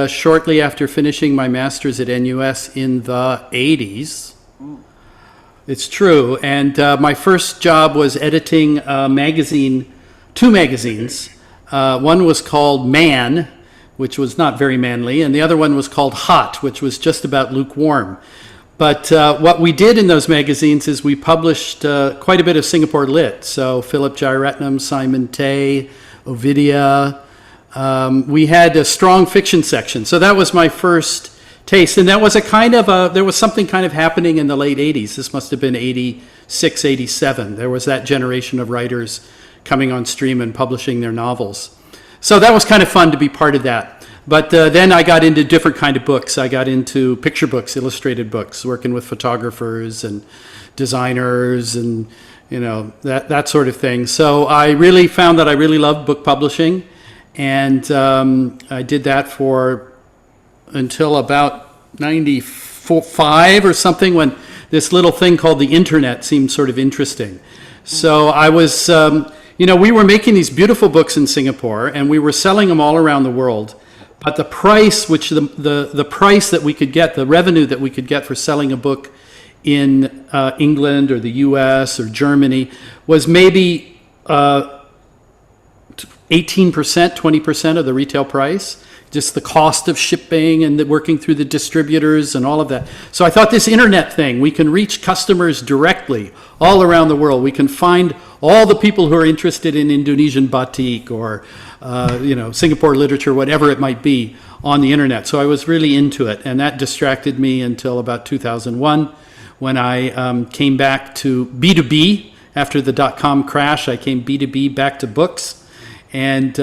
shortly after finishing my master's at NUS in the 80s. It's true. And my first job was editing a magazine, two magazines. One was called Man, which was not very manly, and the other one was called Hot, which was just about lukewarm. But what we did in those magazines is we published quite a bit of Singapore lit. So Philip Jeyaretnam, Simon Tay, Ovidia. We had a strong fiction section. So that was my first taste. And that was there was something kind of happening in the late 80s. This must have been 86, 87. There was that generation of writers coming on stream and publishing their novels. So that was kind of fun to be part of that. But then I got into different kind of books. I got into picture books, illustrated books, working with photographers and designers and, that sort of thing. So I really found that I really loved book publishing. And I did that until about 95 or something, when this little thing called the internet seemed sort of interesting. So I was, we were making these beautiful books in Singapore, and we were selling them all around the world. But the price, the price that we could get, the revenue that we could get for selling a book in England or the US or Germany was maybe 18%, 20% of the retail price. Just the cost of shipping and working through the distributors and all of that. So I thought this internet thing, we can reach customers directly all around the world. We can find all the people who are interested in Indonesian batik or Singapore literature, whatever it might be, on the internet. So I was really into it, and that distracted me until about 2001, when I came back to B2B. After the dot-com crash, I came B2B back to books, and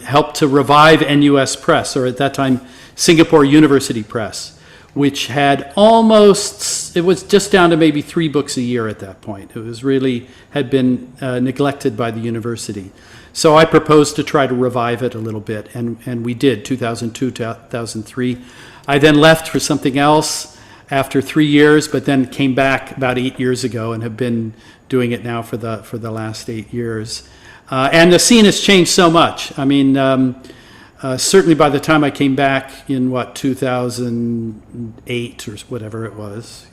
helped to revive NUS Press, or at that time, Singapore University Press, which had it was just down to maybe 3 books a year at that point. It was had been neglected by the university. So I proposed to try to revive it a little bit, and we did, 2002, 2003. I then left for something else after 3 years, but then came back about 8 years ago and have been doing it now for the last 8 years. And the scene has changed so much. I mean, certainly by the time I came back in 2008 or whatever it was,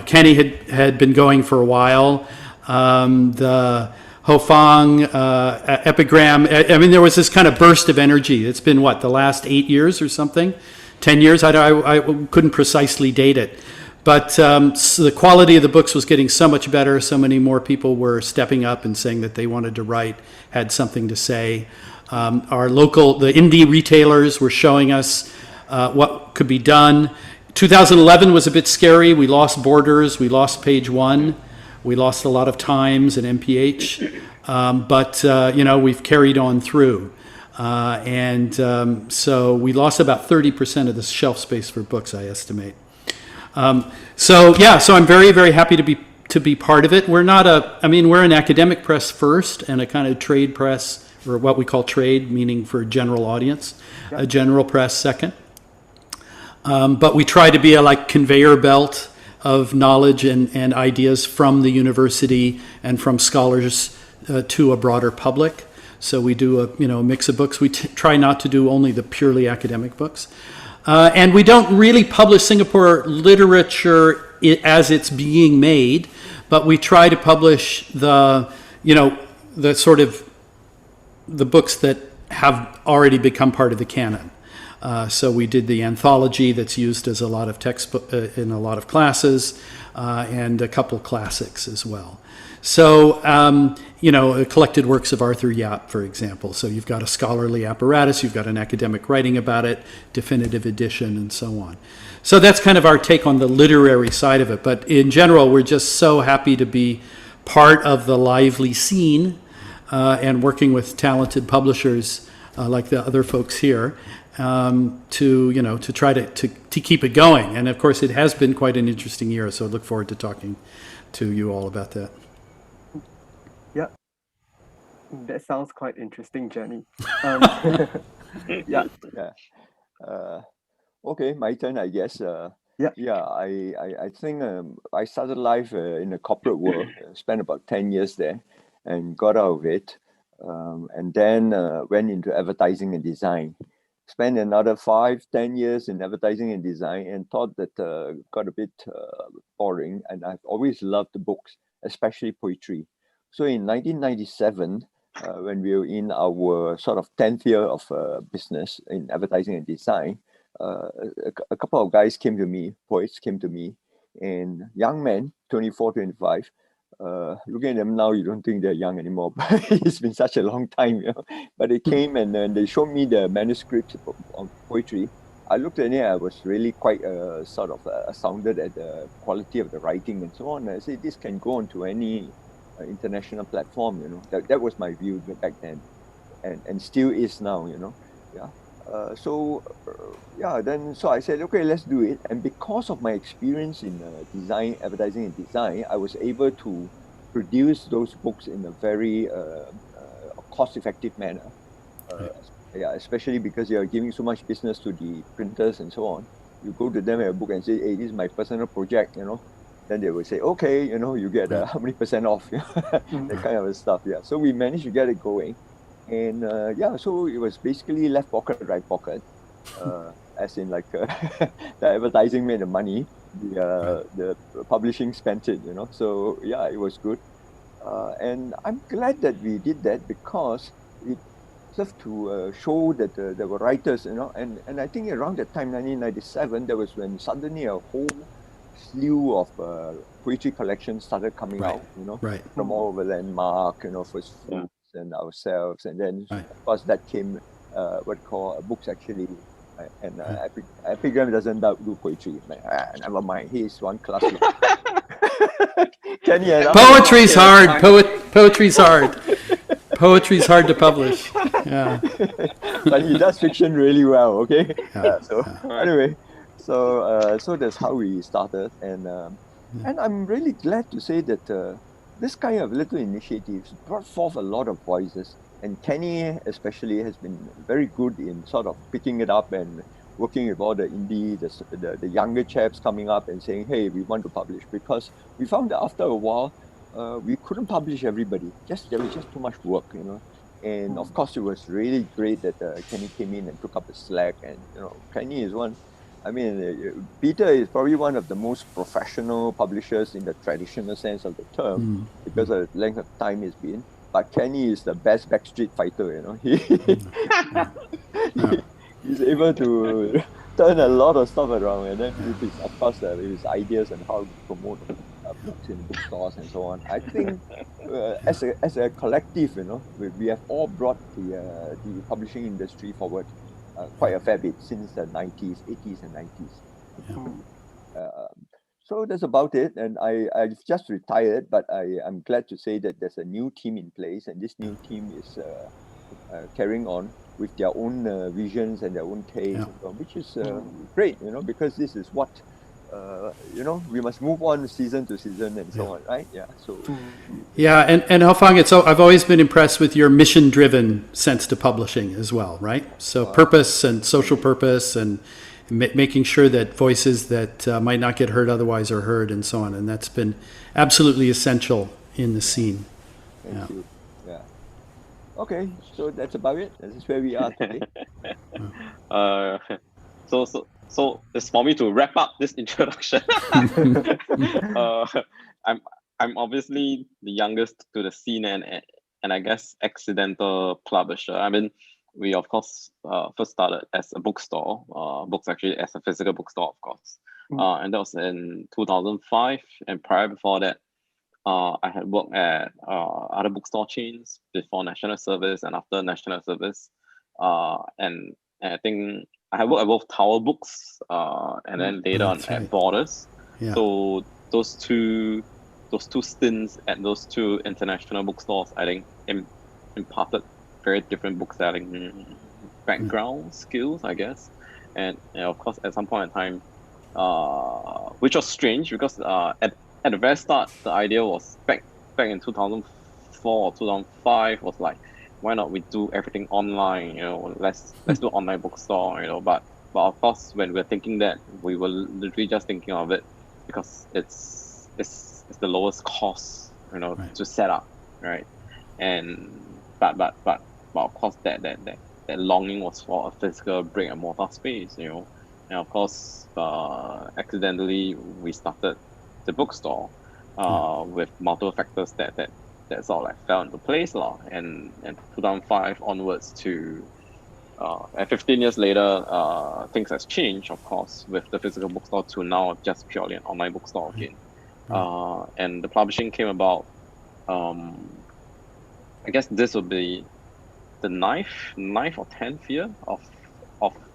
Kenny had been going for a while. The Hoe Fang epigram. I mean, there was this kind of burst of energy. It's been the last 8 years or something, 10 years. I couldn't precisely date it. But so the quality of the books was getting so much better. So many more people were stepping up and saying that they wanted to write, had something to say. The indie retailers were showing us what could be done. 2011 was a bit scary. We lost Borders. We lost Page One. We lost a lot of Times and MPH. But we've carried on through. So we lost about 30% of the shelf space for books, I estimate. So I'm very, very happy to be part of it. We're we're an academic press first and a kind of trade press, or what we call trade, meaning for general audience, a general press second. But we try to be a conveyor belt of knowledge and ideas from the university and from scholars to a broader public. So we do a mix of books. We try not to do only the purely academic books. And we don't really publish Singapore literature as it's being made, but we try to publish the books that have already become part of the canon. So we did the anthology that's used as a lot of textbook in a lot of classes, and a couple classics as well. So, collected works of Arthur Yap, for example. So you've got a scholarly apparatus, you've got an academic writing about it, definitive edition, and so on. So that's kind of our take on the literary side of it. But in general, we're just so happy to be part of the lively scene and working with talented publishers like the other folks here to try to keep it going. And of course, it has been quite an interesting year. So I look forward to talking to you all about that. Yeah, that sounds quite interesting, Jenny. Yeah. Okay, my turn, I guess. I think I started life in the corporate world, spent about 10 years there, and got out of it, and then went into advertising and design. spent another 5-10 years in advertising and design, and thought that got a bit boring. And I've always loved the books, especially poetry. So in 1997, when we were in our sort of 10th year of business in advertising and design, a couple of guys came to me, poets came to me, and young men, 24, 25. Looking at them now, you don't think they're young anymore, but it's been such a long time, you know. But they came and they showed me the manuscripts of poetry. I looked at it, I was really quite sort of astounded at the quality of the writing and so on. I said, this can go onto any international platform, you know. That was my view back then, and still is now, you know. Yeah. So I said, okay, let's do it. And because of my experience in design, advertising and design, I was able to produce those books in a very cost-effective manner. Especially because you're giving so much business to the printers and so on. You go to them at a book and say, hey, this is my personal project, you know. Then they will say, okay, you know, you get how many % off, that kind of stuff. Yeah. So we managed to get it going. And so it was basically left pocket, right pocket, as in like the advertising made the money, the publishing spent it, you know. So yeah, it was good. And I'm glad that we did that because it served to show that there were writers, you know. And I think around that time, 1997, that was when suddenly a whole slew of poetry collections started coming out, you know, from all over Landmark, you know, First Fruits and ourselves, and then of course that came what called books actually, and Epigram doesn't do poetry. Never mind, he's one class. Poetry's hard. Poetry's hard. Poetry's hard to publish. Yeah. But he does fiction really well. Okay. Anyway. So that's how we started, and I'm really glad to say that this kind of little initiatives brought forth a lot of voices, and Kenny especially has been very good in sort of picking it up and working with all the indie, the younger chaps coming up and saying, hey, we want to publish, because we found that after a while we couldn't publish everybody. There was just too much work, you know. And of course, it was really great that Kenny came in and took up the slack, and you know, Kenny is one. I mean, Peter is probably one of the most professional publishers in the traditional sense of the term, because of the length of time it's been. But Kenny is the best backstreet fighter, you know. He's able to turn a lot of stuff around, and then with his, of course, with his ideas and how to promote books in bookstores and so on. I think as a collective, you know, we have all brought the publishing industry forward quite a fair bit since the 80s and 90s. So that's about it. And I've just retired, but I'm glad to say that there's a new team in place, and this new team is carrying on with their own visions and their own taste, which is great, you know, because this is what, you know, we must move on season to season and so on, right? Yeah. So. Yeah, and Hoe Fang, I've always been impressed with your mission-driven sense to publishing as well, right? So purpose and social purpose, and making sure that voices that might not get heard otherwise are heard, and so on. And that's been absolutely essential in the scene. Thank you. Yeah. Okay, so that's about it. This is where we are today. So it's for me to wrap up this introduction. I'm obviously the youngest to the scene, and I guess accidental publisher. I mean, we of course first started as a bookstore, books actually as a physical bookstore, of course, and that was in 2005. And prior before that, I had worked at other bookstore chains before National Service and after National Service, and I think I had worked at both Tower Books and then later on at Borders. Yeah. So those two stints at those two international bookstores, I think, imparted very different book selling background skills, I guess. And of course, at some point in time, which was strange because at the very start, the idea was back in 2004 or 2005 was like, why not we do everything online? You know, let's do online bookstore. You know, but of course, when we're thinking that, we were literally just thinking of it because it's the lowest cost, you know, to set up, right? And but of course that that longing was for a physical brick and mortar space, and of course, accidentally we started the bookstore with multiple factors that sort of like fell into place, and 2005 onwards to and 15 years later, things has changed, of course, with the physical bookstore to now just purely an online bookstore again. And the publishing came about. I guess this would be the ninth or 10th year of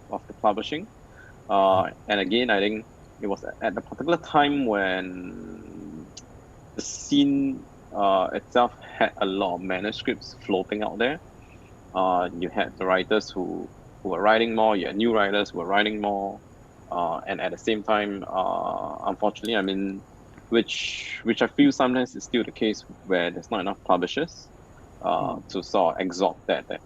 the publishing. And again, I think it was at a particular time when the scene itself had a lot of manuscripts floating out there. You had the writers who were writing more, you had new writers who were writing more, and at the same time, unfortunately, I mean, which I feel sometimes is still the case where there's not enough publishers to sort of absorb that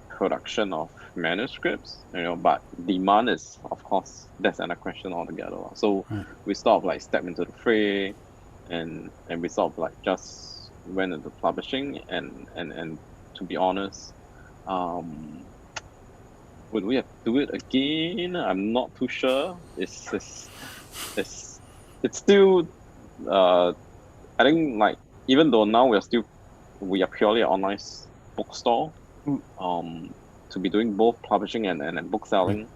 production of manuscripts, but demand is, of course, that's another question altogether. So we sort of like stepped into the fray, and we sort of like just went into publishing, and to be honest, would we have to do it again? I'm not too sure. It's still I think, like, even though now we are purely an online bookstore, to be doing both publishing and book selling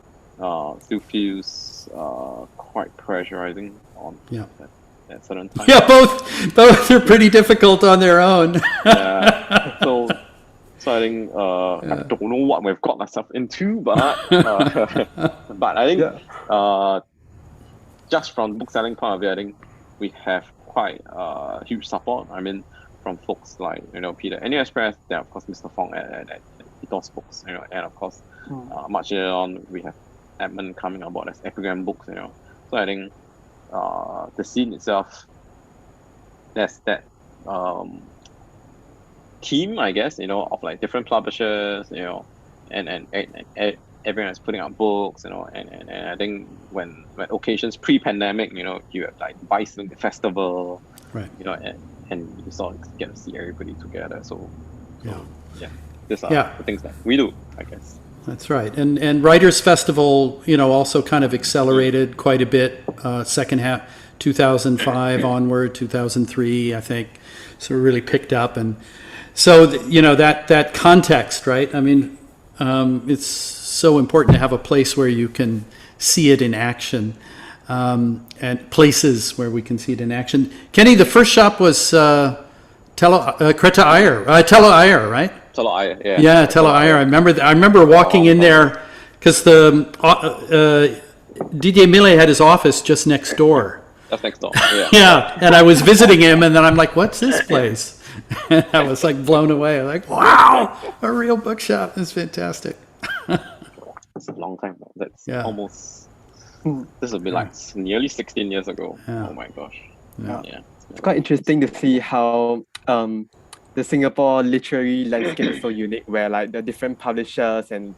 still feels quite pressurizing on at certain times. Yeah, both are pretty difficult on their own. Yeah. So I think I don't know what we've got ourselves into, but I think just from the book selling point of view, I think we have quite huge support. I mean, from folks like Peter, NUS Press, then of course Mr. Fong at Ethos Books, and of course much later on we have Edmund coming on board as Epigram Books, So I think the scene itself, there's that team, I guess, of like different publishers, and everyone is putting out books, and I think when occasions pre-pandemic, you have like Bison Festival, right, and you sort of get to see everybody together. So these are Yeah. the things that we do, I guess. That's right. And Writers Festival, also kind of accelerated quite a bit, second half 2005 onward, 2003, I think. So it really picked up. And so, that context, right? I mean, it's so important to have a place where you can see it in action, and places where we can see it in action. Kenny, the first shop was Kreta Iyer, Tello Iyer, right? Tello Iyer, yeah. Yeah, Tello Iyer. I remember walking in there because the Didier Millet had his office just next door. That's next door. Yeah. Yeah, and I was visiting him, and then I'm like, "What's this place?" And I was like blown away. I'm like, "Wow, a real bookshop! It's fantastic." It's a long time. That's Yeah. almost. This will be like nearly 16 years ago. Yeah. Oh my gosh. Yeah. It's quite interesting to see how the Singapore literary landscape is so unique, where like the different publishers and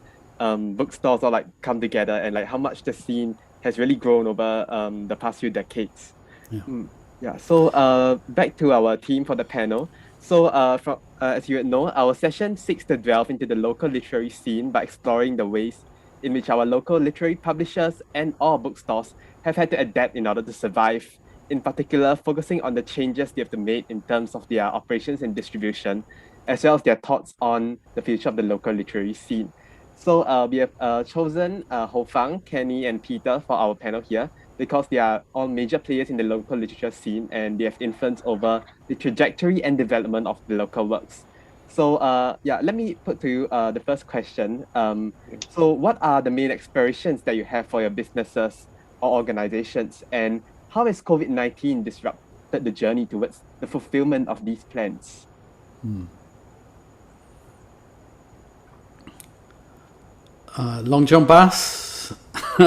bookstores all like come together, and like how much the scene has really grown over the past few decades. So back to our theme for the panel. So as you would know, our session seeks to delve into the local literary scene by exploring the ways in which our local literary publishers and or bookstores have had to adapt in order to survive, in particular focusing on the changes they have to make in terms of their operations and distribution, as well as their thoughts on the future of the local literary scene. So we have chosen Hoe Fang, Kenny, and Peter for our panel here because they are all major players in the local literature scene, and they have influence over the trajectory and development of the local works. So let me put to you the first question. So what are the main aspirations that you have for your businesses or organizations, and how has COVID-19 disrupted the journey towards the fulfillment of these plans? Long John Bass. We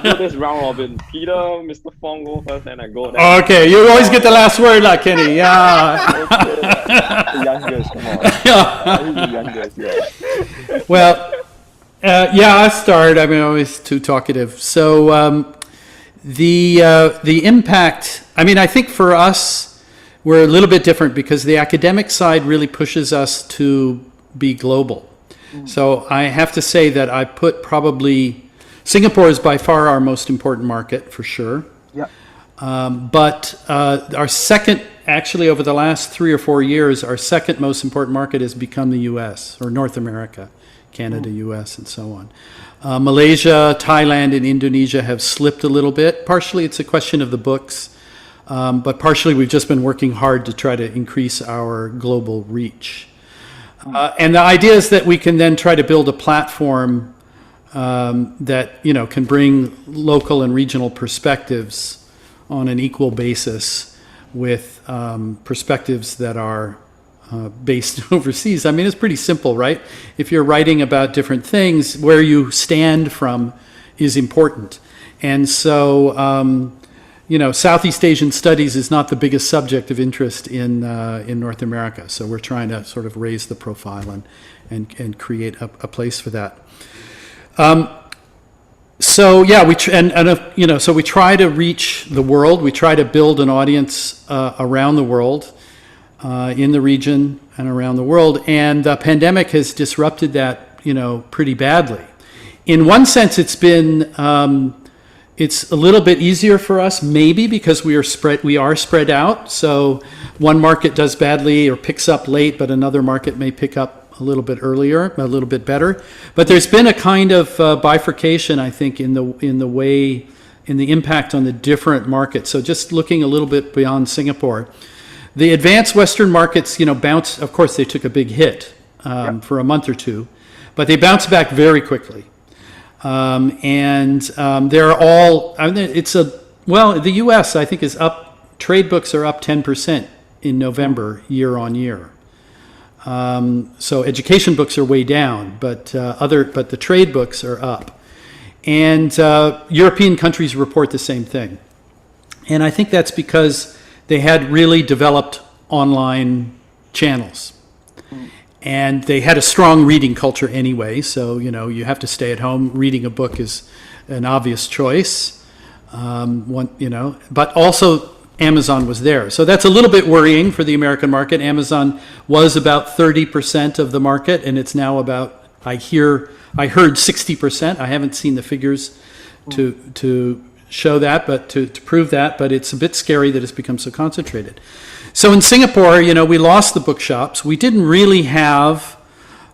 do this round robin. Peter, Mr. Fong go first, and I go there. Okay, you always get the last word, Kenny. Yeah. The youngest, come on. He's the youngest, yeah. Well, I'll start. I'm always too talkative. So the impact. I mean, I think for us, we're a little bit different because the academic side really pushes us to be global. So I have to say that I put probably, Singapore is by far our most important market for sure. Yeah. But our second, actually over the last 3 or 4 years, our second most important market has become the US, or North America, Canada, US, and so on. Malaysia, Thailand, and Indonesia have slipped a little bit. Partially it's a question of the books, but partially we've just been working hard to try to increase our global reach. And the idea is that we can then try to build a platform that, you know, can bring local and regional perspectives on an equal basis with perspectives that are based overseas. I mean, it's pretty simple, right? If you're writing about different things, where you stand from is important. And so, you know, Southeast Asian studies is not the biggest subject of interest in North America. So we're trying to sort of raise the profile and create a place for that. So yeah, you know, so we try to reach the world. We try to build an audience around the world, in the region and around the world. And the pandemic has disrupted that, you know, pretty badly. In one sense, it's been it's a little bit easier for us, maybe because we are spread out. So one market does badly or picks up late, but another market may pick up a little bit earlier, a little bit better. But there's been a kind of bifurcation, I think, in the impact on the different markets. So just looking a little bit beyond Singapore, the advanced Western markets, you know, bounce. Of course, they took a big hit for a month or two, but they bounced back very quickly. They're all. I mean, the U.S. I think is up. Trade books are up 10% in November year on year. So education books are way down, but the trade books are up, and European countries report the same thing. And I think that's because they had really developed online channels. And they had a strong reading culture anyway, so, you know, you have to stay at home. Reading a book is an obvious choice, you know, but also Amazon was there. So that's a little bit worrying for the American market. Amazon was about 30% of the market, and it's now about, I heard 60%. I haven't seen the figures to show that, but to prove that, but it's a bit scary that it's become so concentrated. So in Singapore, you know, we lost the bookshops. We didn't really have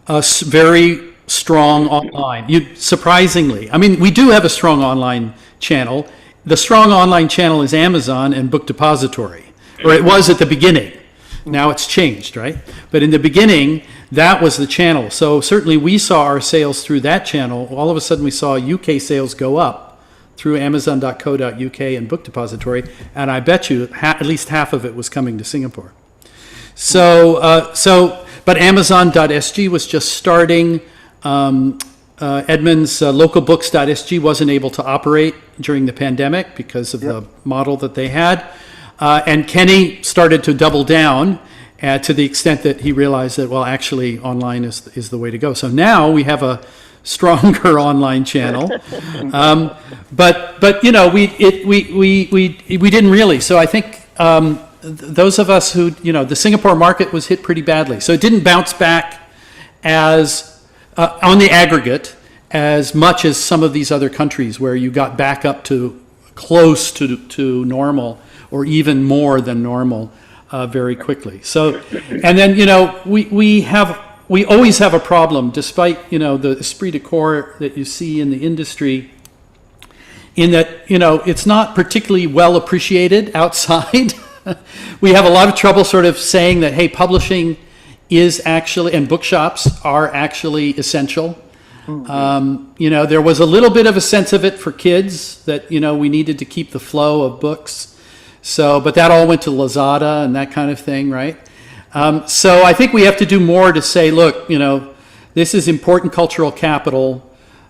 a very strong online. Surprisingly, I mean, we do have a strong online channel. The strong online channel is Amazon and Book Depository, or it was at the beginning. Now it's changed, right? But in the beginning, that was the channel. So certainly we saw our sales through that channel. All of a sudden we saw UK sales go up through amazon.co.uk and Book Depository, and I bet you at least half of it was coming to Singapore. But amazon.sg was just starting. Edmund's localbooks.sg wasn't able to operate during the pandemic because of the model that they had. And Kenny started to double down to the extent that he realized that, well, actually online is the way to go. So now we have a stronger online channel, but you know, we didn't really. So I think those of us who, you know, the Singapore market was hit pretty badly. So it didn't bounce back as on the aggregate as much as some of these other countries where you got back up to close to normal or even more than normal very quickly. So, and then, you know, we always have a problem, despite, you know, the esprit de corps that you see in the industry, in that, you know, it's not particularly well appreciated outside. We have a lot of trouble sort of saying that, hey, publishing is actually, and bookshops are actually essential. You know, there was a little bit of a sense of it for kids that, you know, we needed to keep the flow of books. So, but that all went to Lazada and that kind of thing, right? So I think we have to do more to say, look, you know, this is important cultural capital.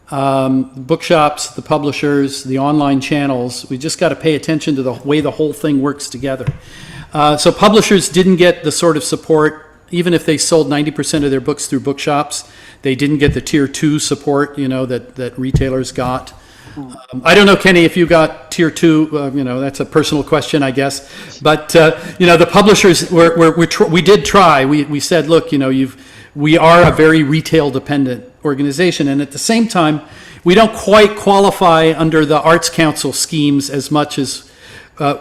Bookshops, the publishers, the online channels, we just got to pay attention to the way the whole thing works together. So publishers didn't get the sort of support, even if they sold 90% of their books through bookshops, they didn't get the tier 2 support, you know, that retailers got. I don't know, Kenny, if you got tier 2, that's a personal question, I guess. But, the publishers, we did try. We said, look, we are a very retail dependent organization. And at the same time, we don't quite qualify under the Arts Council schemes as much as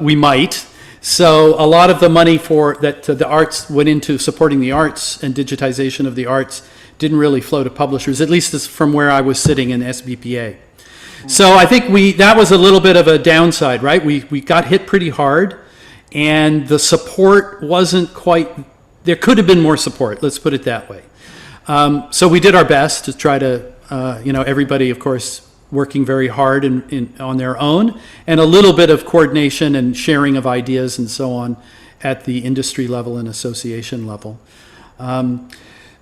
we might. So a lot of the money that the arts went into supporting the arts and digitization of the arts didn't really flow to publishers, at least as from where I was sitting in SBPA. So I think that was a little bit of a downside, right? We got hit pretty hard, and the support wasn't quite, there could have been more support, let's put it that way. So we did our best to try to, everybody, of course, working very hard on their own, and a little bit of coordination and sharing of ideas and so on at the industry level and association level. I'm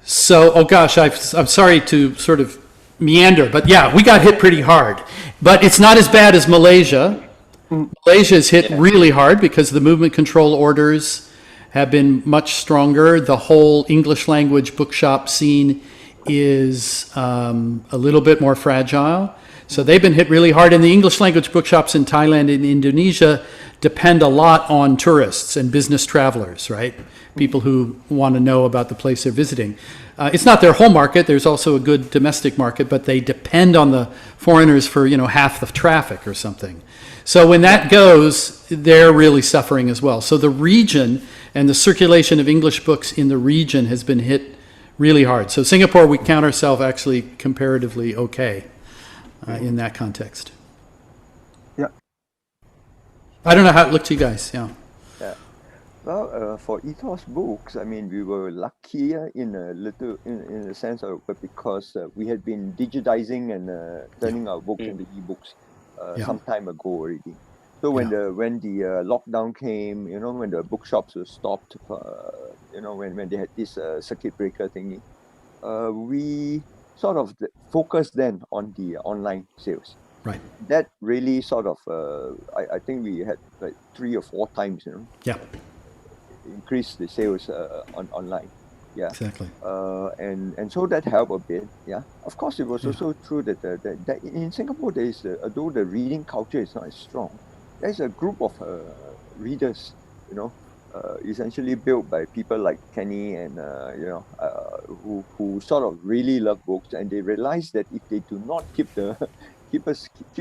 sorry to sort of meander, but yeah, we got hit pretty hard. But it's not as bad as Malaysia. Malaysia is hit really hard because the movement control orders have been much stronger. The whole English language bookshop scene is a little bit more fragile. So they've been hit really hard. And the English language bookshops in Thailand and Indonesia depend a lot on tourists and business travelers, right? People who want to know about the place they're visiting. It's not their whole market. There's also a good domestic market, but they depend on the foreigners for, half the traffic or something. So when that goes, they're really suffering as well. So the region and the circulation of English books in the region has been hit really hard. So Singapore, we count ourselves actually comparatively okay in that context. Yeah. I don't know how it looked to you guys. Yeah. Well, for Ethos Books, I mean, we were luckier in a sense of, but because we had been digitizing and turning our books into ebooks some time ago already. So when the lockdown came, when the bookshops were stopped, when they had this circuit breaker thingy, we sort of focused then on the online sales. Right. That really sort of, I think we had like 3 or 4 times, Yeah. increase the sales online. Yeah. Exactly. And so that helped a bit. Yeah. Of course, it was also true that in Singapore, there is, although the reading culture is not as strong, there's a group of readers, essentially built by people like Kenny and, who sort of really love books, and they realize that if they do not keep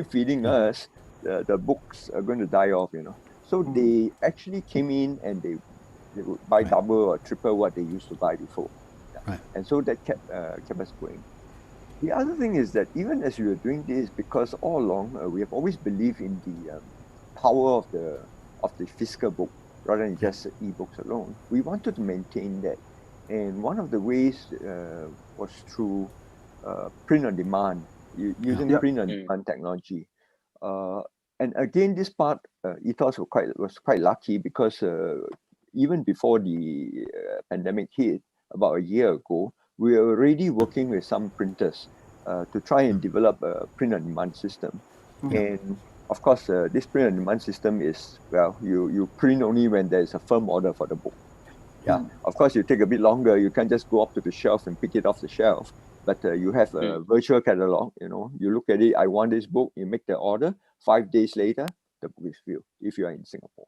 feeding us, the books are going to die off, So they actually came in and they would buy double or triple what they used to buy before. Yeah. Right. And so that kept us going. The other thing is that even as we were doing this, because all along we have always believed in the power of the physical book rather than just e-books alone, we wanted to maintain that. And one of the ways was through print on demand, using print on demand technology. And again, this part, Ethos was quite lucky because even before the pandemic hit, about a year ago, we were already working with some printers to try and develop a print on demand system. And of course, this print on demand system is, you print only when there's a firm order for the book. Yeah, of course, you take a bit longer. You can't just go up to the shelf and pick it off the shelf. But you have a virtual catalog, you look at it, I want this book, you make the order, 5 days later, the book is filled, if you are in Singapore,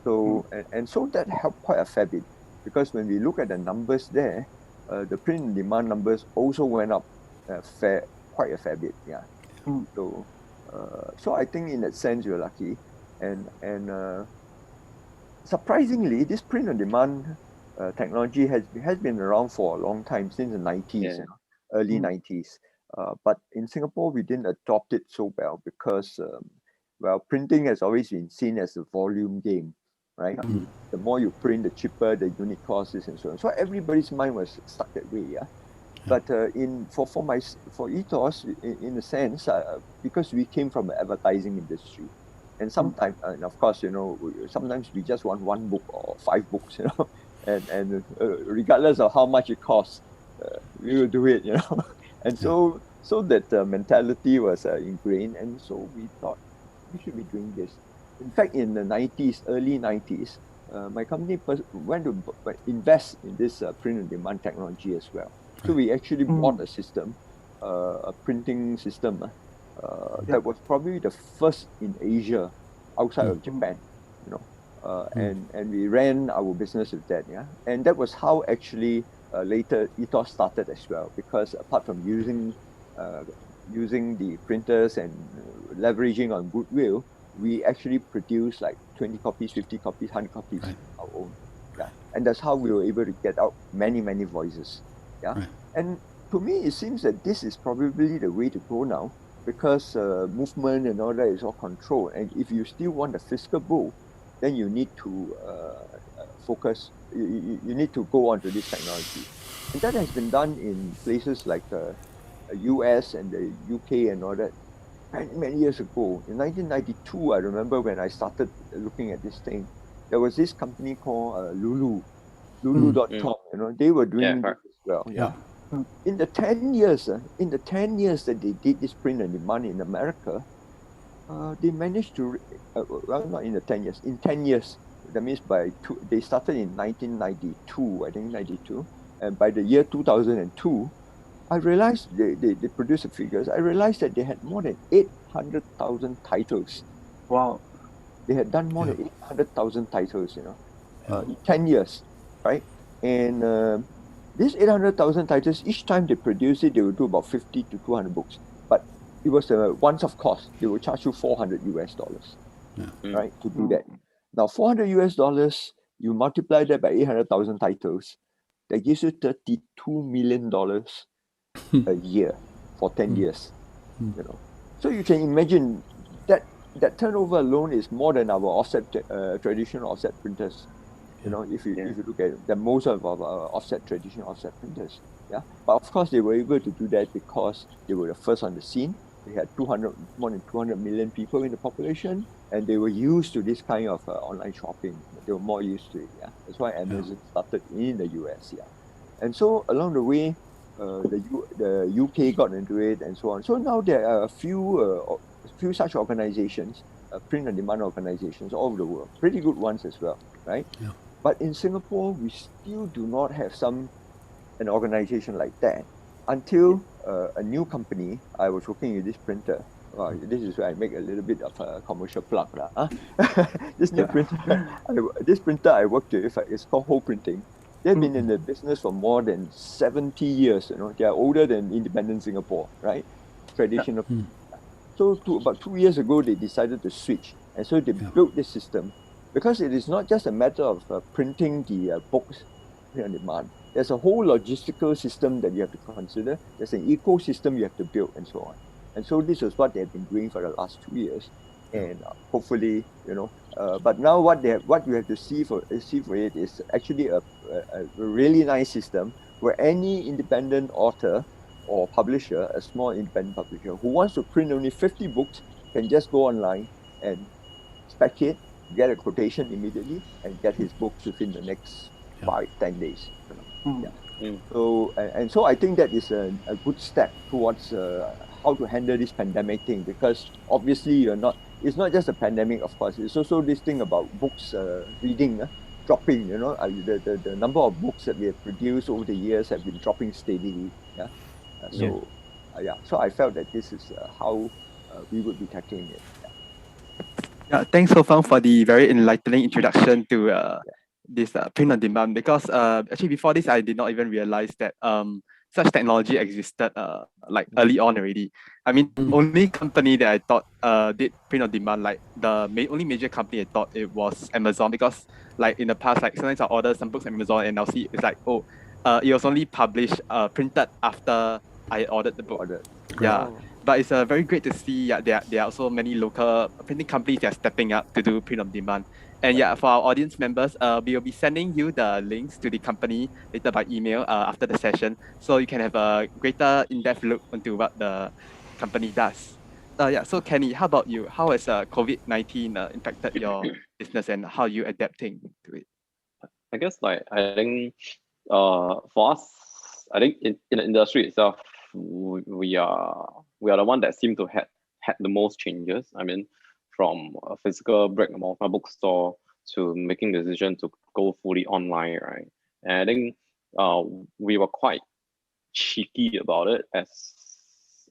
So, and so that helped quite a fair bit, because when we look at the numbers there, the print and demand numbers also went up quite a fair bit, yeah. So I think in that sense, you're lucky. And surprisingly, this print on demand technology has been around for a long time, since the 90s, early 90s. But in Singapore, we didn't adopt it so well because, printing has always been seen as a volume game, right? The more you print, the cheaper the unit cost is and so on. So everybody's mind was stuck that way, yeah. But for Ethos, in a sense, because we came from the advertising industry, and sometimes, and of course, sometimes we just want 1 book or 5 books, and regardless of how much it costs, we will do it, And so that mentality was ingrained, and so we thought we should be doing this. In fact, in the 90s, early 90s, my company went to invest in this print on demand technology as well. So we actually bought a system, a printing system, That was probably the first in Asia outside of Japan, you know. And we ran our business with that, yeah. And that was how actually later Ethos started as well, because apart from using the printers and leveraging on goodwill, we actually produced like 20 copies, 50 copies, 100 copies, Right. our own. Yeah. And that's how we were able to get out many, many voices. Yeah. Right. And to me, it seems that this is probably the way to go now, because movement and all that is all controlled. And if you still want a physical book, then you need to focus, you need to go on to this technology. And that has been done in places like US and the UK and all that many, many years ago. In 1992, I remember when I started looking at this thing, there was this company called Lulu.com, you know, they were doing this correct. as well. Yeah. In the 10 years, that they did this print on demand in America, they managed to, well, not in the 10 years, in 10 years, that means they started in 1992, I think 92, and by the year 2002, I realized they produced the figures. I realized that they had more than 800,000 titles. Wow. They had done more than 800,000 titles, you know, in 10 years, right? And these 800,000 titles, each time they produce it, they will do about 50 to 200 books. But it was a once-off cost. They will charge you $400, right, to do that. Now, $400, you multiply that by 800,000 titles, that gives you $32 million a year for 10 years, you know. So you can imagine that turnover alone is more than our offset traditional offset printers. You know, if you look at it, the most of our traditional offset printers. Yeah. But of course they were able to do that because they were the first on the scene. They had more than 200 million people in the population, and they were used to this kind of online shopping. They were more used to it. Yeah. That's why Amazon started in the US. Yeah. And so along the way, the UK got into it and so on. So now there are a few such organizations, print on demand organizations all over the world, pretty good ones as well, right? Yeah. But in Singapore, we still do not have an organization like that until a new company. I was working with this printer. This is where I make a little bit of a commercial plug, lah. This new printer, this printer I worked with, it's called Hoe Printing. They've been in the business for more than 70 years. You know, they are older than independent Singapore, right? Traditional. So about 2 years ago, they decided to switch, and so they built this system, because it is not just a matter of printing the books on demand. There's a whole logistical system that you have to consider. There's an ecosystem you have to build, and so on. And so this is what they've been doing for the last 2 years, and hopefully, you know. But now what you have to see for it is actually a really nice system where any independent author or publisher, a small independent publisher who wants to print only 50 books, can just go online and spec it, get a quotation immediately, and get his books within the next 5-10 days. You know? So so I think that is a good step towards how to handle this pandemic thing, because obviously it's not just a pandemic, of course. It's also this thing about books reading dropping. You know, the number of books that we have produced over the years have been dropping steadily. Yeah. So I felt that this is how we would be tackling it. Yeah, thanks, Ho Fang, for the very enlightening introduction to this print on demand. Because actually before this, I did not even realize that such technology existed like early on already. I mean, only company that I thought did print on demand, like the only major company I thought it was Amazon, because like in the past, like sometimes I order some books on Amazon and I'll see it's like, oh, it was only published printed after I ordered the book. Yeah. But it's very great to see there are also many local printing companies that are stepping up to do print on demand. And yeah, for our audience members, we will be sending you the links to the company later by email after the session, so you can have a greater in-depth look into what the company does. So Kenny, how about you? How has COVID-19 impacted your business, and how are you adapting to it? I guess I think for us, I think in the industry itself, we are the one that seem to had the most changes. I mean, from a physical brick and mortar bookstore to making the decision to go fully online, right? And I think we were quite cheeky about it, as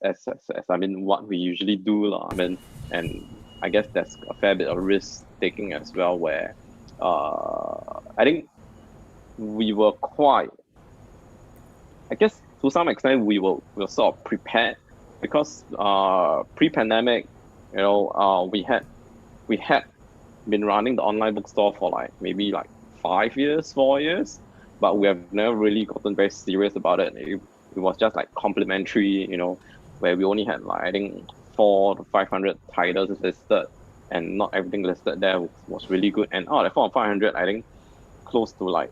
I mean what we usually do lah. I mean, and I guess there's a fair bit of risk taking as well, where I think we were quite, I guess to some extent we were sort of prepared, because pre-pandemic, we had been running the online bookstore for like maybe like 4 years, but we have never really gotten very serious about it. It was just like complimentary, where we only had like I think 400 to 500 titles listed, and not everything listed there was really good. And out of 400 or 500, I think close to like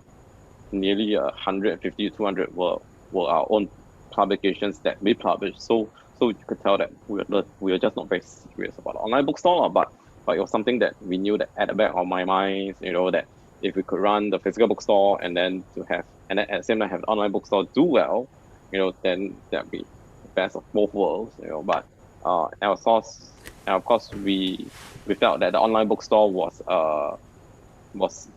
nearly 150 to 200 were our own publications that we published. So you could tell that we were just not very serious about the online bookstore, but it was something that we knew that at the back of my mind, that if we could run the physical bookstore and then at the same time have the online bookstore do well, then that'd be the best of both worlds, But and of course we felt that the online bookstore was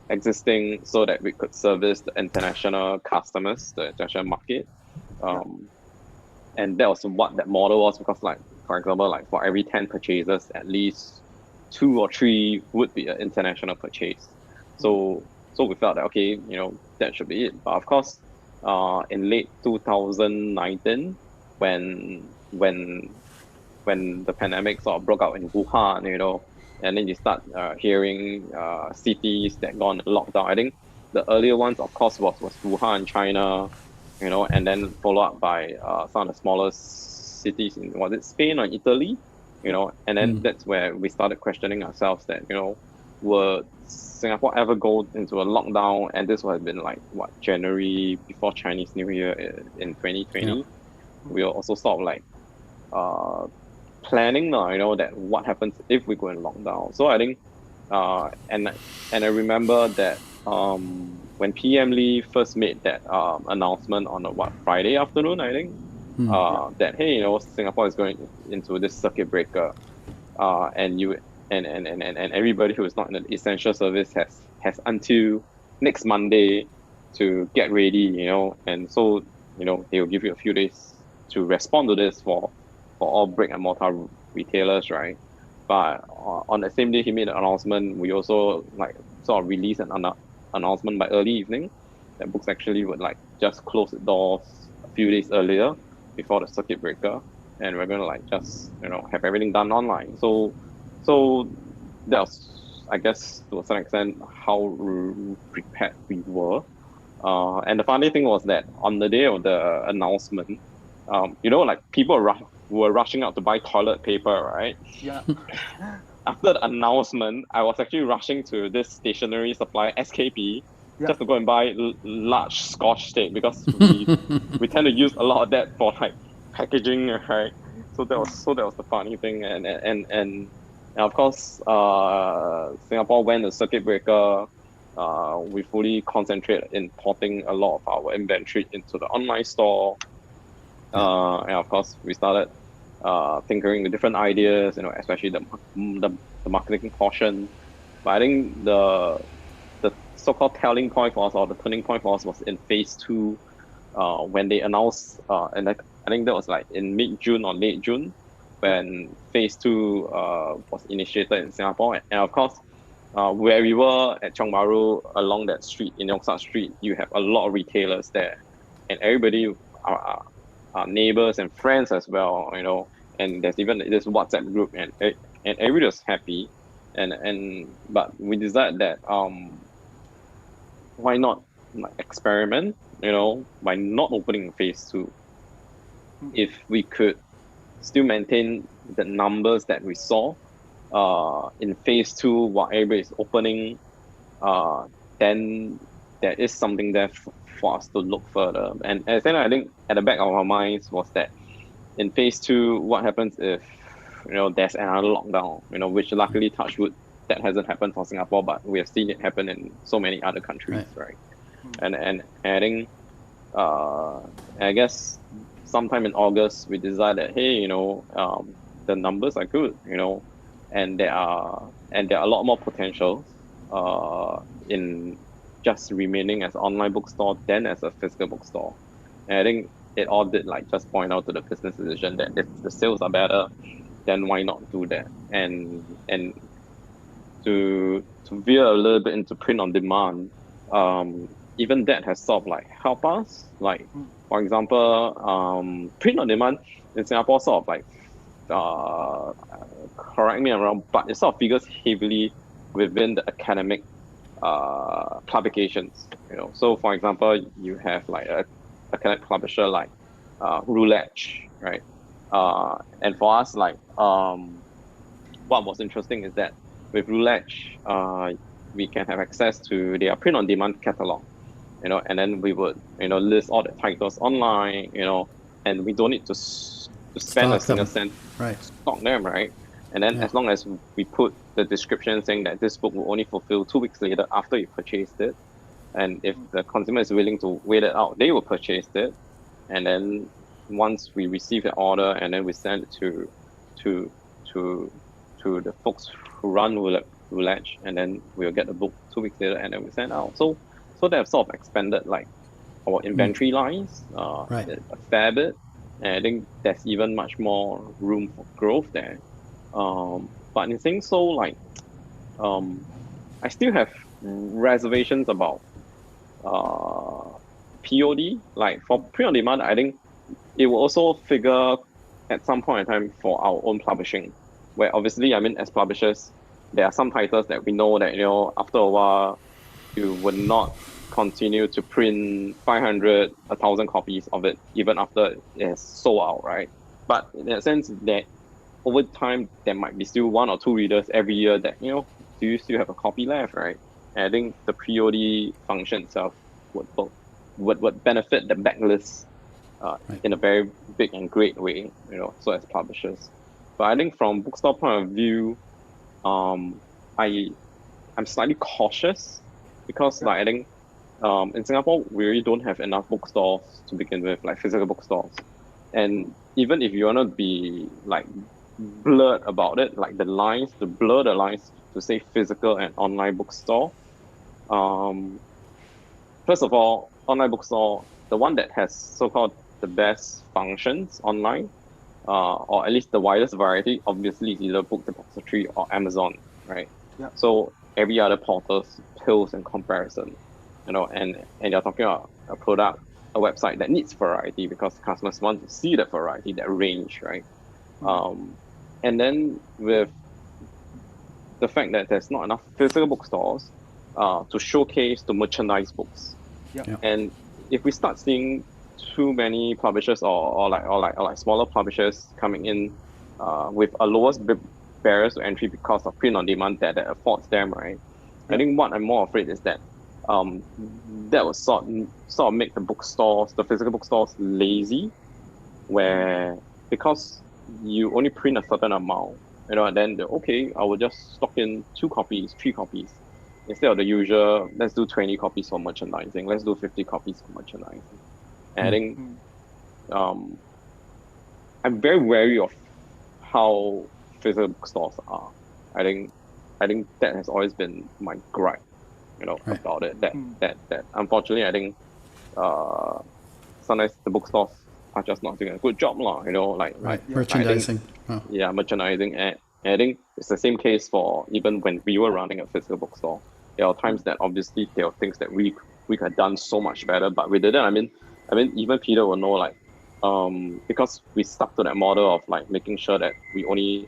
existing so that we could service the international customers, the international market. And that was what that model was, because like, for example, like for every 10 purchases, at least 2 or 3 would be an international purchase. So we felt that, okay, that should be it. But of course, in late 2019, when the pandemic sort of broke out in Wuhan, and then you start hearing cities that gone lockdown. I think the earlier ones, of course, was Wuhan, China, and then followed up by some of the smallest cities in, was it Spain or Italy? And then that's where we started questioning ourselves that, would Singapore ever go into a lockdown? And this would have been like, January before Chinese New Year in 2020. Yeah. We were also sort of like planning now, that what happens if we go in lockdown. So I think, and I remember that when PM Lee first made that announcement on Friday afternoon, I think, that hey, Singapore is going into this circuit breaker, and everybody who is not in the essential service has until next Monday to get ready, and so they will give you a few days to respond to this for all brick and mortar retailers, right? But on the same day he made an announcement, we also like sort of released an announcement by early evening that books actually would like just close the doors a few days earlier before the circuit breaker, and we're gonna like just have everything done online. So that was, I guess, to a certain extent how prepared we were. And the funny thing was that on the day of the announcement, like people were rushing out to buy toilet paper, right? Yeah. After the announcement, I was actually rushing to this stationery supplier, SKP, just to go and buy large Scotch tape, because we tend to use a lot of that for like packaging, right? So that was the funny thing, and of course, Singapore went the circuit breaker. We fully concentrated in porting a lot of our inventory into the online store. And of course, we started tinkering with different ideas, especially the marketing portion. But I think the so-called telling point for us, or the turning point for us, was in phase 2, when they announced, and I think that was like in mid-June or late June, when phase 2 was initiated in Singapore. And of course, where we were at Chong Bahru, along that street, in Yong Sat Street, you have a lot of retailers there, and everybody are neighbors and friends as well, and there's even this WhatsApp group, and everybody was happy, but we decided that why not like experiment, by not opening in phase 2. If we could still maintain the numbers that we saw in phase 2 while everybody is opening, then there is something there for us to look further. And then I think at the back of our minds was that in phase 2, what happens if there's another lockdown, which luckily, touch wood, that hasn't happened for Singapore, but we have seen it happen in so many other countries, right? And I think I guess sometime in August we decided, hey, the numbers are good, and there are a lot more potential in just remaining as an online bookstore than as a physical bookstore. And I think it all did like just point out to the business decision that if the sales are better, then why not do that? And to veer a little bit into print on demand, even that has sort of like helped us. Like for example, print on demand in Singapore sort of like correct me if I'm wrong, but it sort of figures heavily within the academic publications. So for example, you have like a academic publisher like Roulette, right? And for us, like what was interesting is that with Roulette, we can have access to their print on demand catalog, and then we would list all the titles online, and we don't need to spend a Stock single them. cent Right. to stock them, right? And then as long as we put the description saying that this book will only fulfill 2 weeks later after you purchased it, and if the consumer is willing to wait it out, they will purchase it. And then once we receive the order, and then we send it to the folks who run Roulette, and then we'll get the book 2 weeks later, and then we send out. So they have sort of expanded like our inventory lines Right. a fair bit, and I think there's even much more room for growth there. But in saying so, like I still have reservations about POD. Like for print on demand, I think it will also figure at some point in time for our own publishing, where obviously, I mean, as publishers, there are some titles that we know that after a while you would not continue to print 500, 1,000 copies of it even after it has sold out, right? But in a sense that over time there might be still 1 or 2 readers every year that do you still have a copy left, right? And I think the POD function itself would benefit the backlist in a very big and great way, so as publishers. But I think from bookstore point of view, I'm slightly cautious because like I think in Singapore we really don't have enough bookstores to begin with, like physical bookstores. And even if you want to be like blurred about it, like to blur the lines to say physical and online bookstore. First of all, online bookstore, the one that has so-called the best functions online, or at least the widest variety, obviously is either Book Depository or Amazon, right? Yeah. So every other portals pales in comparison, and you're talking about a product, a website that needs variety because customers want to see that variety, that range, right? And then with the fact that there's not enough physical bookstores to showcase, to merchandise books. Yeah. And if we start seeing too many publishers or like smaller publishers coming in with a lowest barriers to entry because of print on demand that affords them, right? I think what I'm more afraid is that that will sort of make the physical bookstores lazy, where because you only print a certain amount, and then I will just stock in 2 copies, 3 copies. Instead of the usual, let's do 20 copies for merchandising, let's do 50 copies for merchandising. And I think I'm very wary of how physical bookstores are. I think that has always been my gripe, about it. That unfortunately, I think sometimes the bookstores are just not doing a good job, Merchandising. Merchandising, and I think it's the same case for even when we were running a physical bookstore. There are times that obviously there are things that we could have done so much better, but we didn't. I mean, even Peter will know, because we stuck to that model of like making sure that we only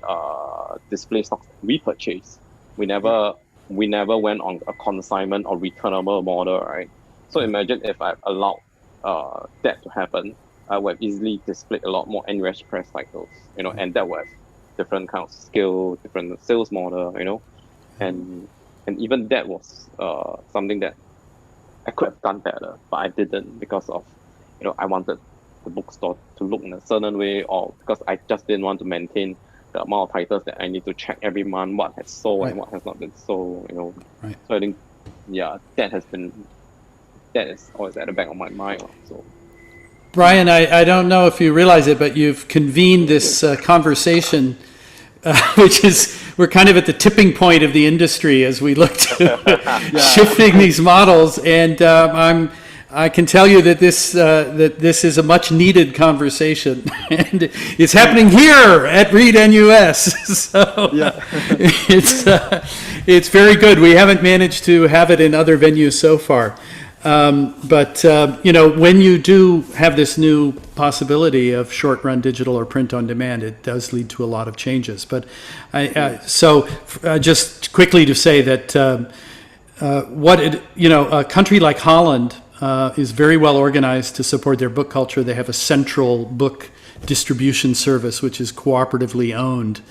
display stocks that we purchase. We never went on a consignment or returnable model, right? So imagine if I allowed that to happen, I would have easily displayed a lot more NUS Press titles, and that would have different kind of skill, different sales model, and even that was something that I could have done better, but I didn't because of, I wanted the bookstore to look in a certain way, or because I just didn't want to maintain the amount of titles that I need to check every month, what has sold and what has not been sold, Right. So I think, that is always at the back of my mind. So. Brian, I don't know if you realize it, but you've convened this conversation, which is, we're kind of at the tipping point of the industry as we look to shifting these models. And I can tell you that this is a much needed conversation, and it's happening here at ReadNUS. So it's very good. We haven't managed to have it in other venues so far, but when you do have this new possibility of short-run digital or print on demand, it does lead to a lot of changes. But just quickly to say that a country like Holland is very well organized to support their book culture. They have a central book distribution service, which is cooperatively owned.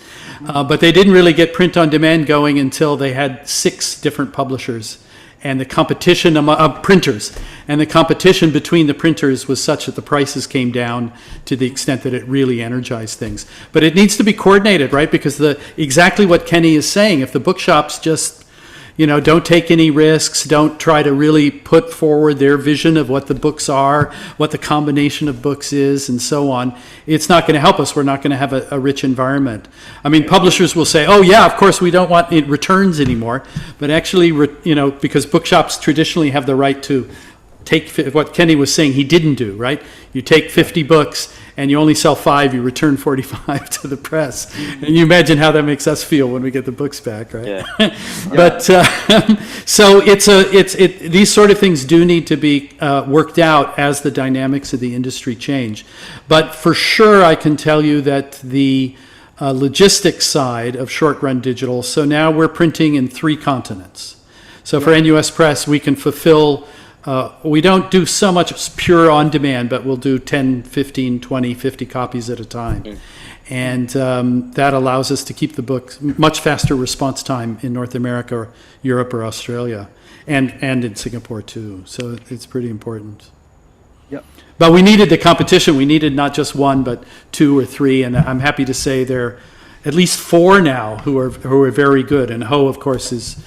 But they didn't really get print on demand going until they had 6 different publishers. And the competition among printers, and the competition between the printers was such that the prices came down to the extent that it really energized things. But it needs to be coordinated, right? Because exactly what Kenny is saying, if the bookshops just don't take any risks, don't try to really put forward their vision of what the books are, what the combination of books is, and so on, it's not going to help us. We're not going to have a rich environment. I mean, publishers will say, oh yeah, of course we don't want returns anymore, but actually, because bookshops traditionally have the right to take what Kenny was saying he didn't do, right? You take 50 books and you only sell 5, you return 45 to the press. And you imagine how that makes us feel when we get the books back, right? Yeah. But so these sort of things do need to be worked out as the dynamics of the industry change. But for sure, I can tell you that the logistics side of short-run digital, so now we're printing in 3 continents. So for NUS Press, we can fulfill we don't do so much pure on demand, but we'll do 10, 15, 20, 50 copies at a time. And that allows us to keep the book much faster response time in North America, or Europe, or Australia, and in Singapore too. So it's pretty important. Yep. But we needed the competition. We needed not just 1, but 2 or 3. And I'm happy to say there are at least 4 now who are very good. And Ho, of course, is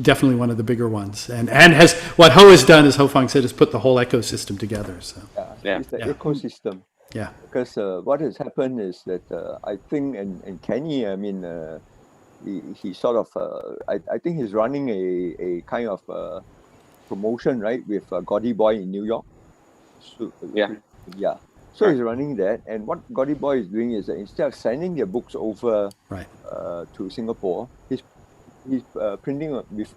definitely one of the bigger ones. And has what Ho has done, as Ho Fang said, is put the whole ecosystem together. So It's the ecosystem. Yeah. Because what has happened is that I think, and Kenny, I mean, he sort of, I think he's running a kind of promotion, right, with Gaudy Boy in New York. So, yeah. So he's running that, and what Gaudy Boy is doing is that instead of sending their books over to Singapore, he's printing with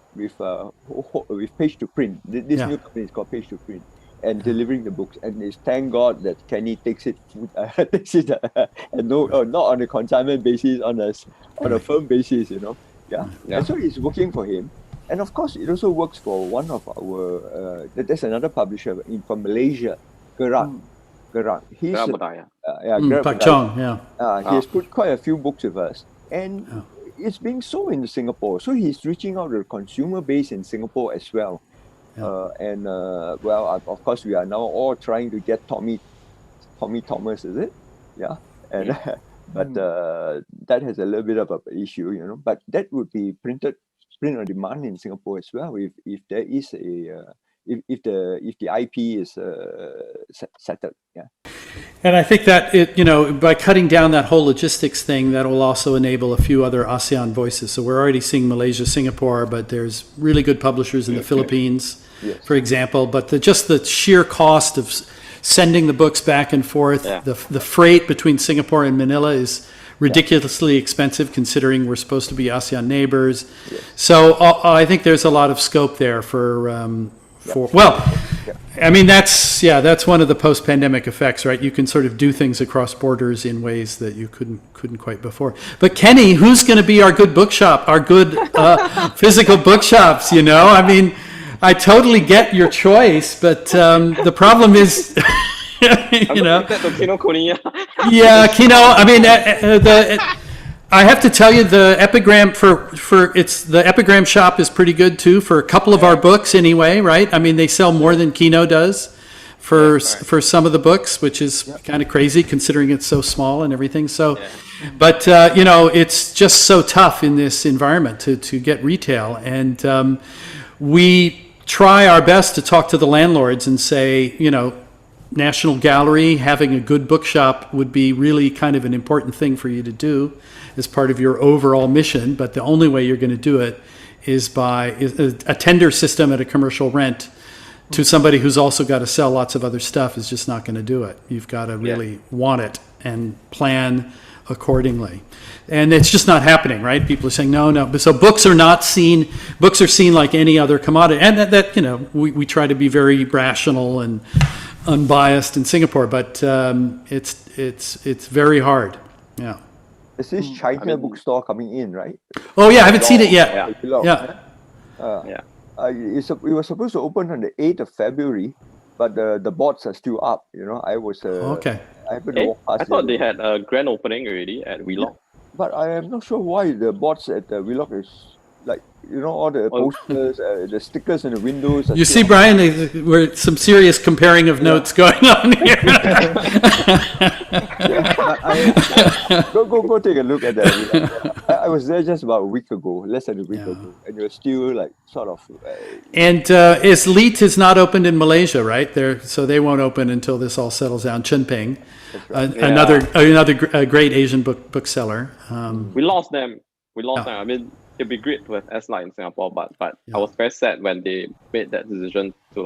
Page to Print. This new company is called Page to Print, and delivering the books. And it's thank God that Kenny takes it and not on a consignment basis, on a firm basis, And so it's working for him. And of course, it also works for one of our. There's another publisher from Malaysia, Gerak. He's Pak Chong, he has put quite a few books with us, and it's being sold in Singapore. So he's reaching out to the consumer base in Singapore as well. Of course, we are now all trying to get Tommy Thomas, is it? Yeah, and but that has a little bit of an issue, But that would be print on demand in Singapore as well, if there is a if the IP is settled. Yeah. And I think that by cutting down that whole logistics thing, that will also enable a few other ASEAN voices. So we're already seeing Malaysia, Singapore, but there's really good publishers in the Philippines, for example. But just the sheer cost of sending the books back and forth, the freight between Singapore and Manila is ridiculously expensive, considering we're supposed to be ASEAN neighbors. So I think there's a lot of scope there I mean, that's one of the post-pandemic effects, right? You can sort of do things across borders in ways that you couldn't quite before. But Kenny, who's going to be our good bookshop, our good physical bookshops? I mean, I totally get your choice, but the problem is, Kino. Kino. I mean, I have to tell you, the epigram the epigram shop is pretty good too for a couple of our books anyway, right? I mean, they sell more than Kino does for some of the books, which is kind of crazy considering it's so small and everything. So, but it's just so tough in this environment to get retail, and we try our best to talk to the landlords and say, National Gallery, having a good bookshop would be really kind of an important thing for you to do as part of your overall mission, but the only way you're going to do it is by a tender system at a commercial rent to somebody who's also got to sell lots of other stuff is just not going to do it. You've got to really want it and plan accordingly. And it's just not happening, right? People are saying, no. So books are seen like any other commodity. And that you know, we try to be very rational and unbiased in Singapore, but it's very hard. Yeah. There's this China bookstore coming in, right? Oh yeah, I haven't seen it yet. Yeah. Yeah. It was supposed to open on the 8th of February, but the boards are still up. You know, I was Okay. I happened to walk past I thought it. they had a grand opening already at Wheelock. But I am not sure why the boards at Wheelock is like, you know, all the posters, the stickers in the windows. You see, Brian, we're some serious comparing of notes going on here. Go take a look at that. I was there just about a week ago, less than a week ago, and you're still like sort of. And Leet is not opened in Malaysia, right? So they won't open until this all settles down. Chunping, another great Asian bookseller. We lost them. I mean, it'd be great to have S-Line in Singapore, but I was very sad when they made that decision to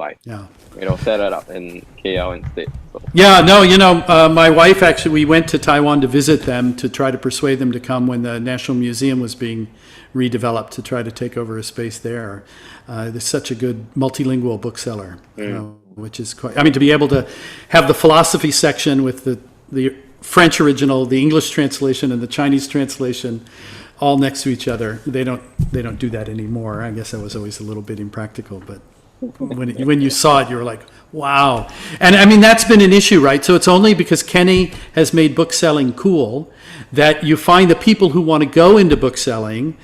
set it up in KL instead. So. Yeah, no, my wife actually, we went to Taiwan to visit them to try to persuade them to come when the National Museum was being redeveloped to try to take over a space there. There's such a good multilingual bookseller, which is quite, to be able to have the philosophy section with the French original, the English translation, and the Chinese translation all next to each other. They don't do that anymore. I guess that was always a little bit impractical, but when you saw it, you were like, wow. And that's been an issue, right? So it's only because Kenny has made bookselling cool that you find the people who want to go into bookselling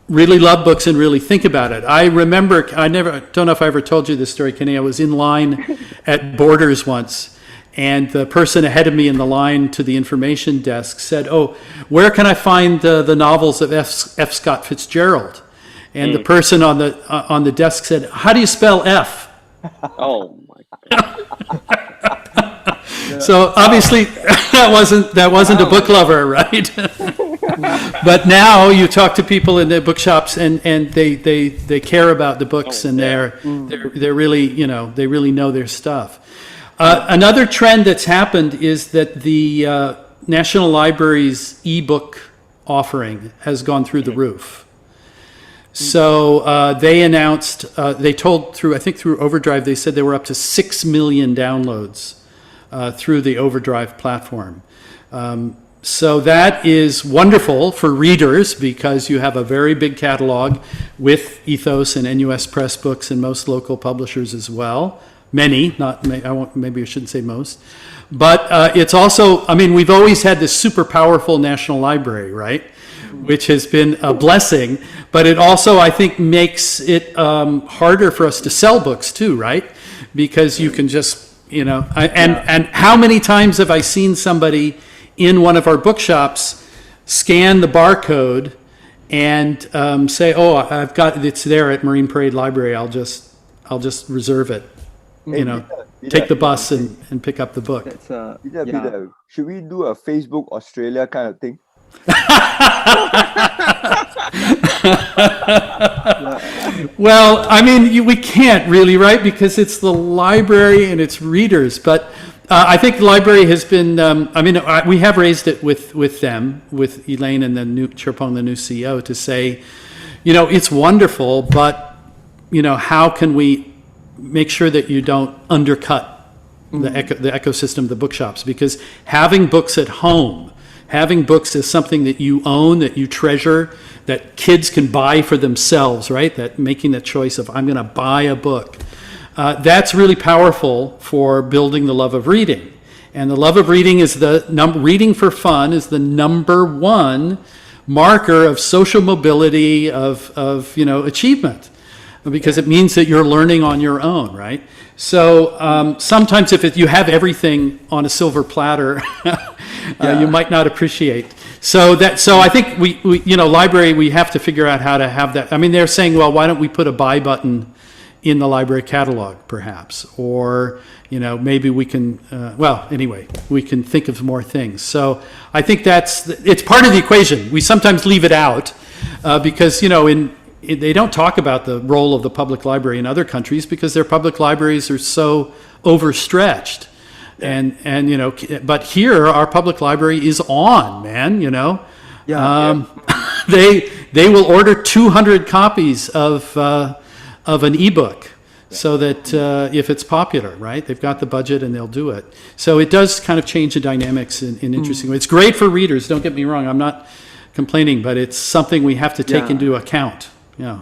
really love books and really think about it. I remember, don't know if I ever told you this story, Kenny. I was in line at Borders once, and the person ahead of me in the line to the information desk said, "Oh, where can I find the novels of F. Scott Fitzgerald?" And the person on the desk said, "How do you spell F?" Oh my God. So obviously that wasn't a book lover, right? But now you talk to people in the bookshops and they care about the books and they're really, they really know their stuff. Another trend that's happened is that the National Library's ebook offering has gone through the roof. So they announced, they told through Overdrive, they said they were up to 6 million downloads through the Overdrive platform. So that is wonderful for readers because you have a very big catalog with Ethos and NUS Press books and most local publishers as well. Many, maybe I shouldn't say most. But it's also, we've always had this super powerful National Library, right? Which has been a blessing, but it also, I think, makes it harder for us to sell books too, right? Because you can just, and how many times have I seen somebody in one of our bookshops scan the barcode and say, "Oh, it's there at Marine Parade Library. I'll just reserve it." Take the bus and pick up the book. Peter, should we do a Facebook Australia kind of thing? Well, we can't really, right? Because it's the library and it's readers. But I think the library has been, we have raised it with them, with Elaine and Chirpong, the new CEO, to say, it's wonderful, but, how can we make sure that you don't undercut the ecosystem of the bookshops? Because having books at home, having books is something that you own, that you treasure, that kids can buy for themselves, right? That making the choice of, I'm going to buy a book. That's really powerful for building the love of reading. And the love of reading is reading for fun is the number one marker of social mobility, of achievement. Because it means that you're learning on your own, right? So sometimes if you have everything on a silver platter, you might not appreciate. So I think we library, we have to figure out how to have that. They're saying, well, why don't we put a buy button in the library catalog, perhaps, or maybe we can. We can think of more things. So I think it's part of the equation. We sometimes leave it out because they don't talk about the role of the public library in other countries because their public libraries are so overstretched. And you know, but here our public library is on, man, you know. They will order 200 copies of an ebook so that if it's popular, right? They've got the budget and they'll do it. So it does kind of change the dynamics in interesting ways. It's great for readers, don't get me wrong. I'm not complaining, but it's something we have to take into account. Yeah.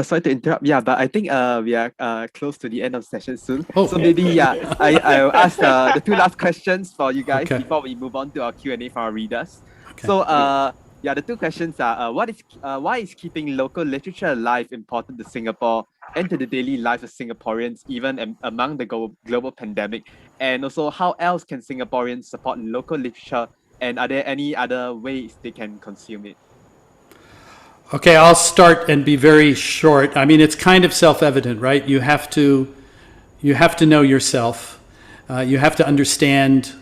Sorry to interrupt. Yeah, but I think we are close to the end of session soon. Oh. So maybe I'll ask the two last questions for you guys Okay. before we move on to our Q&A for our readers. Okay. So the two questions are why is keeping local literature alive important to Singapore and to the daily life of Singaporeans even among the global pandemic? And also, how else can Singaporeans support local literature, and are there any other ways they can consume it? Okay, I'll start and be very short. I mean, it's kind of self-evident, right? You have to know yourself. You have to understand.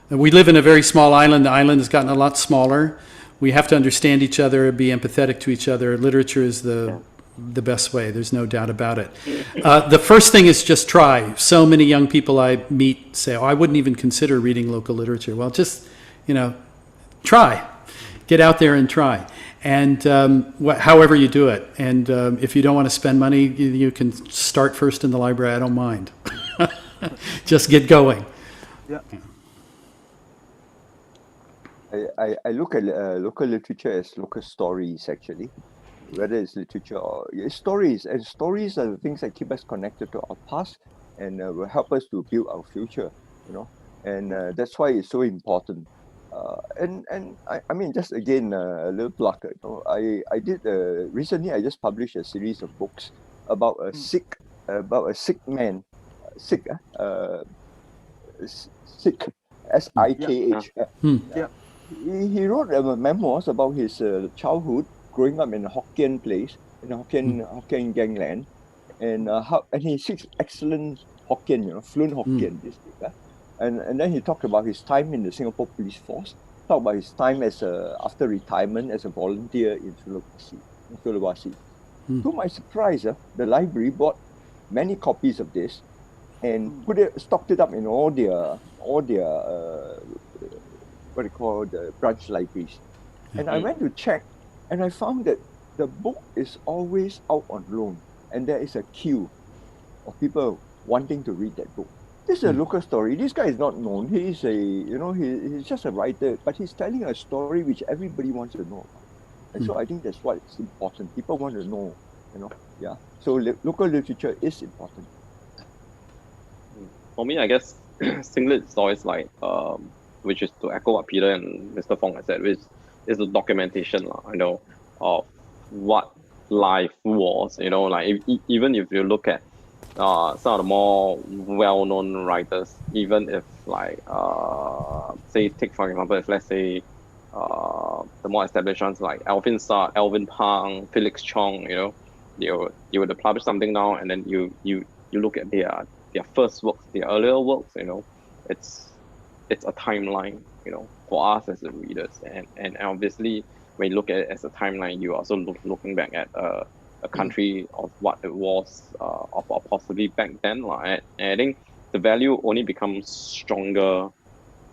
We live in a very small island. The island has gotten a lot smaller. We have to understand each other, be empathetic to each other. Literature is the best way. There's no doubt about it. The first thing is just try. So many young people I meet say, "Oh, I wouldn't even consider reading local literature." Well, just, you know, try. Get out there and try. And however you do it. And if you don't want to spend money, you can start first in the library. I don't mind. Just get going. Yeah. I look at local literature as local stories, actually, whether it's literature or stories. And stories are the things that keep us connected to our past and will help us to build our future, you know. And that's why it's so important. And I mean, just again, a little plug. You know, I did recently. I just published a series of books about a sick man, sick, SIKH. Yeah. He wrote memoirs about his childhood, growing up in a Hokkien place, in a Hokkien gangland, and he speaks excellent Hokkien, you know, fluent Hokkien. This thing, and then he talked about his time in the Singapore Police Force, talked about his time as after retirement as a volunteer in Sulawesi. To my surprise, the library bought many copies of this and stocked it up in all their what they call the branch libraries. And I went to check, and I found that the book is always out on loan, and there is a queue of people wanting to read that book. This is a local story. This guy is not known. He is he's just a writer, but he's telling a story which everybody wants to know about. And so I think that's what is important. People want to know, you know. Yeah. So local literature is important. For me, I guess singlet is always like, which is to echo what Peter and Mr. Fong has said, which is the documentation, you know, of what life was. You know, like even if you look at some of the more well-known writers, even if like say take for example, if let's say the more established ones like Alvin Starr, Alvin Pang, Felix Chong, you know, you would publish something now, and then you look at their first works, their earlier works, you know, it's a timeline, you know, for us as the readers, and obviously when you look at it as a timeline, you are also looking back at a country of what it was or possibly back then, and I think the value only becomes stronger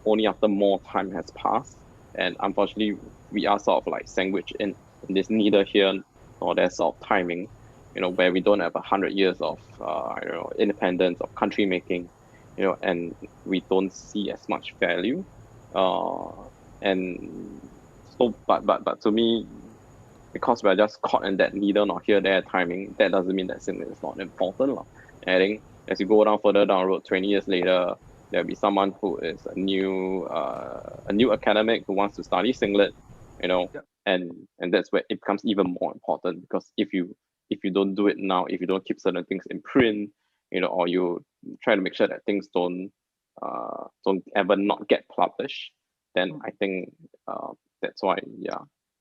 only after more time has passed, and unfortunately we are sort of like sandwiched in this neither here nor there sort of timing, you know, where we don't have 100 years of independence, of country making, you know, and we don't see as much value, and so but to me, because we're just caught in that neither nor here there timing, that doesn't mean that singlet is not important. I think as you go further down the road, 20 years later, there'll be someone who is a new academic who wants to study singlet, you know, and that's where it becomes even more important, because if you don't do it now, if you don't keep certain things in print, you know, or you try to make sure that things don't ever not get published, then I think that's why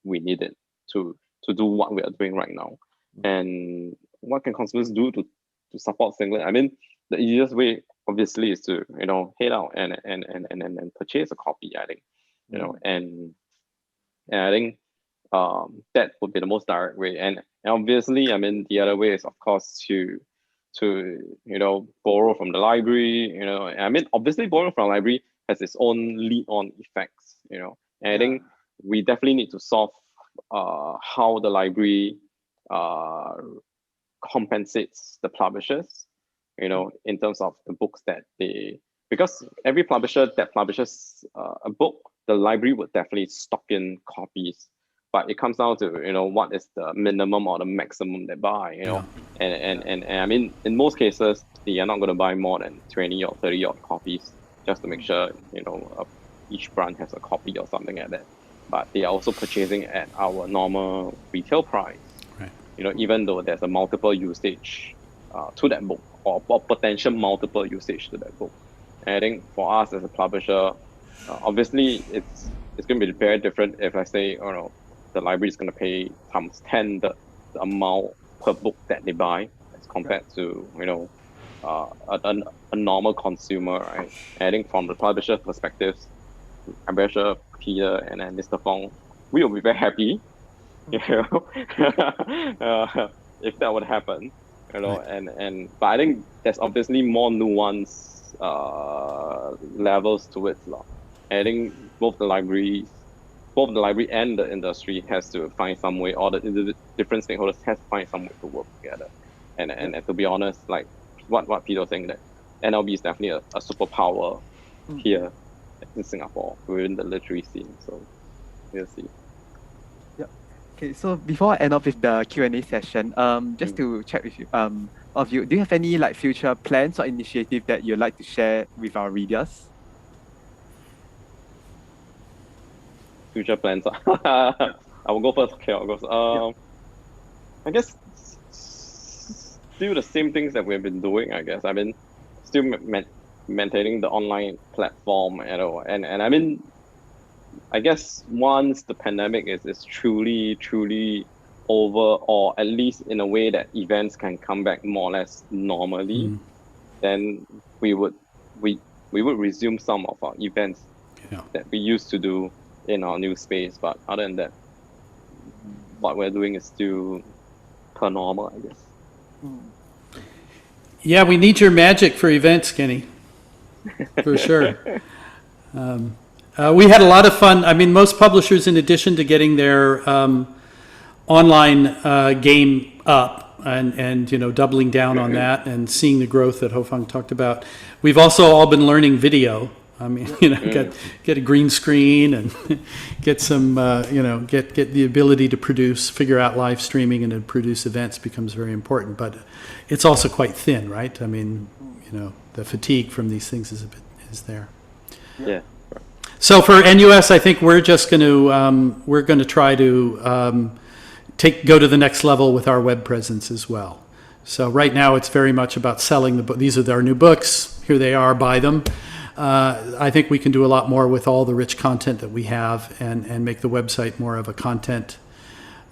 we need it to do what we are doing right now. And what can consumers do to support singlet? I mean, the easiest way obviously is to, you know, head out and purchase a copy, I think, you know, and I think that would be the most direct way. And And obviously, I mean, the other way is, of course, to borrow from the library. I mean, obviously, borrowing from the library has its own lead-on effects. And I think we definitely need to solve how the library compensates the publishers. In terms of the books that because every publisher that publishes a book, the library would definitely stock in copies. But it comes down to what is the minimum or the maximum they buy. And I mean, in most cases they are not going to buy more than 20 or 30 odd copies just to make sure each brand has a copy or something like that. But they are also purchasing at our normal retail price. Right. Even though there's a multiple usage to that book or potential multiple usage to that book. And I think for us as a publisher, obviously it's going to be very different if I say the library is going to pay times 10 the amount per book that they buy as compared to a normal consumer, right? And I think from the publisher perspective, I'm very sure Peter and then Mr. Fong, we will be very happy, if that would happen, Right. But I think there's obviously more nuance levels to it, and I think both the library and the industry has to find some way, or the different stakeholders has to find some way to work together. And to be honest, like what Peter was saying, that NLB is definitely a superpower here in Singapore within the literary scene. So we'll see. Yeah. Okay. So before I end off with the Q&A session, just to check with you, of you, do you have any like future plans or initiative that you'd like to share with our readers? Future plans. I will go first. Okay, I'll go first. I guess still the same things that we've been doing. I guess I mean still maintaining the online platform, and I mean, I guess once the pandemic is truly over, or at least in a way that events can come back more or less normally, then we would resume some of our events that we used to do in our new space. But other than that, what we're doing is still per normal, I guess. Yeah, we need your magic for events, Kenny, for sure. We had a lot of fun. I mean, most publishers, in addition to getting their online game up and doubling down on that and seeing the growth that Hoe Fang talked about, we've also all been learning video. I mean, get a green screen and get some, get the ability to figure out live streaming and to produce events becomes very important. But it's also quite thin, right? I mean, the fatigue from these things is there. Yeah. So for NUS, I think we're just going to try to go to the next level with our web presence as well. So right now it's very much about selling the book. These are our new books. Here they are. Buy them. I think we can do a lot more with all the rich content that we have and make the website more of a content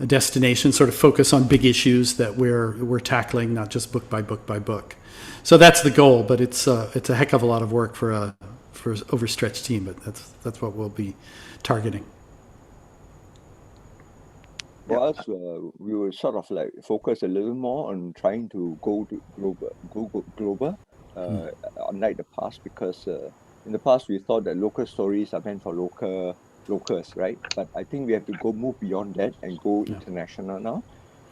destination, sort of focus on big issues that we're tackling, not just book by book by book. So that's the goal, but it's a heck of a lot of work for an overstretched team, but that's what we'll be targeting. For us, we will sort of like focus a little more on trying to go global. Unlike the past, because in the past we thought that local stories are meant for locals, right? But I think we have to move beyond that and go international now.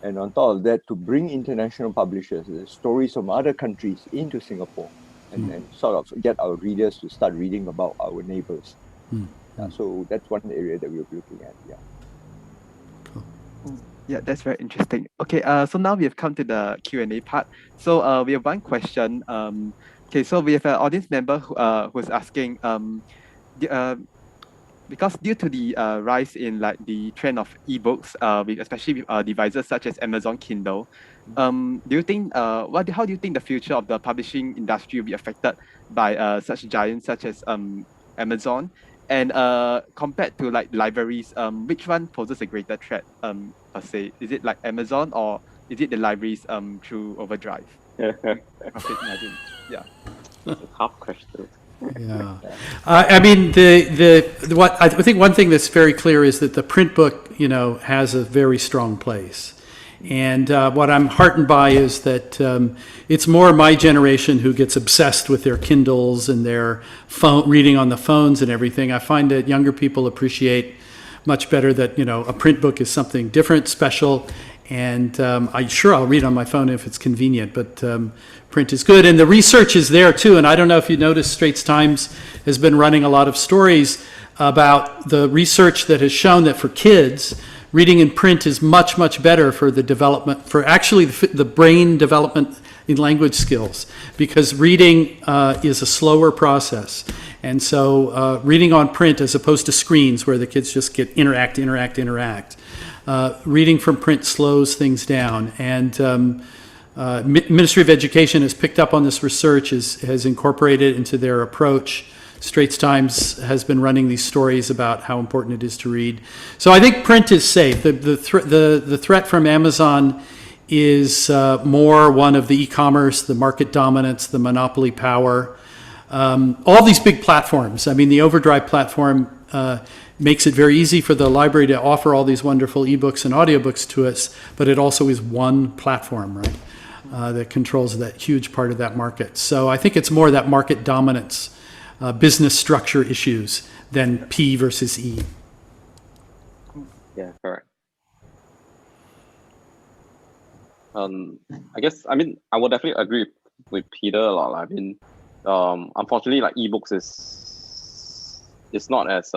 And on top of that, to bring international publishers, stories from other countries into Singapore, and sort of get our readers to start reading about our neighbors. So that's one area that we'll be looking at. Yeah. Cool. Yeah, that's very interesting. Okay, so now we have come to the Q&A part. So we have one question. Okay, so we have an audience member who's asking, because due to the rise in like the trend of ebooks, especially with devices such as Amazon Kindle, do you think how do you think the future of the publishing industry will be affected by such giants such as Amazon? And compared to like libraries, which one poses a greater threat per se? Is it like Amazon, or is it the libraries through Overdrive? Yeah. Yeah. It's a tough question. Yeah, I mean I think one thing that's very clear is that the print book, has a very strong place, And what I'm heartened by is that it's more my generation who gets obsessed with their Kindles and their phone reading on the phones and everything. I find that younger people appreciate much better that, a print book is something different, special, and I'll read on my phone if it's convenient, but print is good. And the research is there too, and I don't know if you noticed, Straits Times has been running a lot of stories about the research that has shown that for kids, reading in print is much, much better for the development, for actually the brain development in language skills, because reading is a slower process. And so reading on print as opposed to screens where the kids just get interact. Reading from print slows things down. And Ministry of Education has picked up on this research, has incorporated it into their approach. Straits Times has been running these stories about how important it is to read. So I think print is safe. The threat from Amazon is more one of the e-commerce, the market dominance, the monopoly power. All these big platforms. I mean, the Overdrive platform makes it very easy for the library to offer all these wonderful ebooks and audiobooks to us, but it also is one platform, right, that controls that huge part of that market. So I think it's more that market dominance, business structure issues than P versus E. Yeah, correct. I guess, I would definitely agree with Peter a lot. Unfortunately, ebooks is not as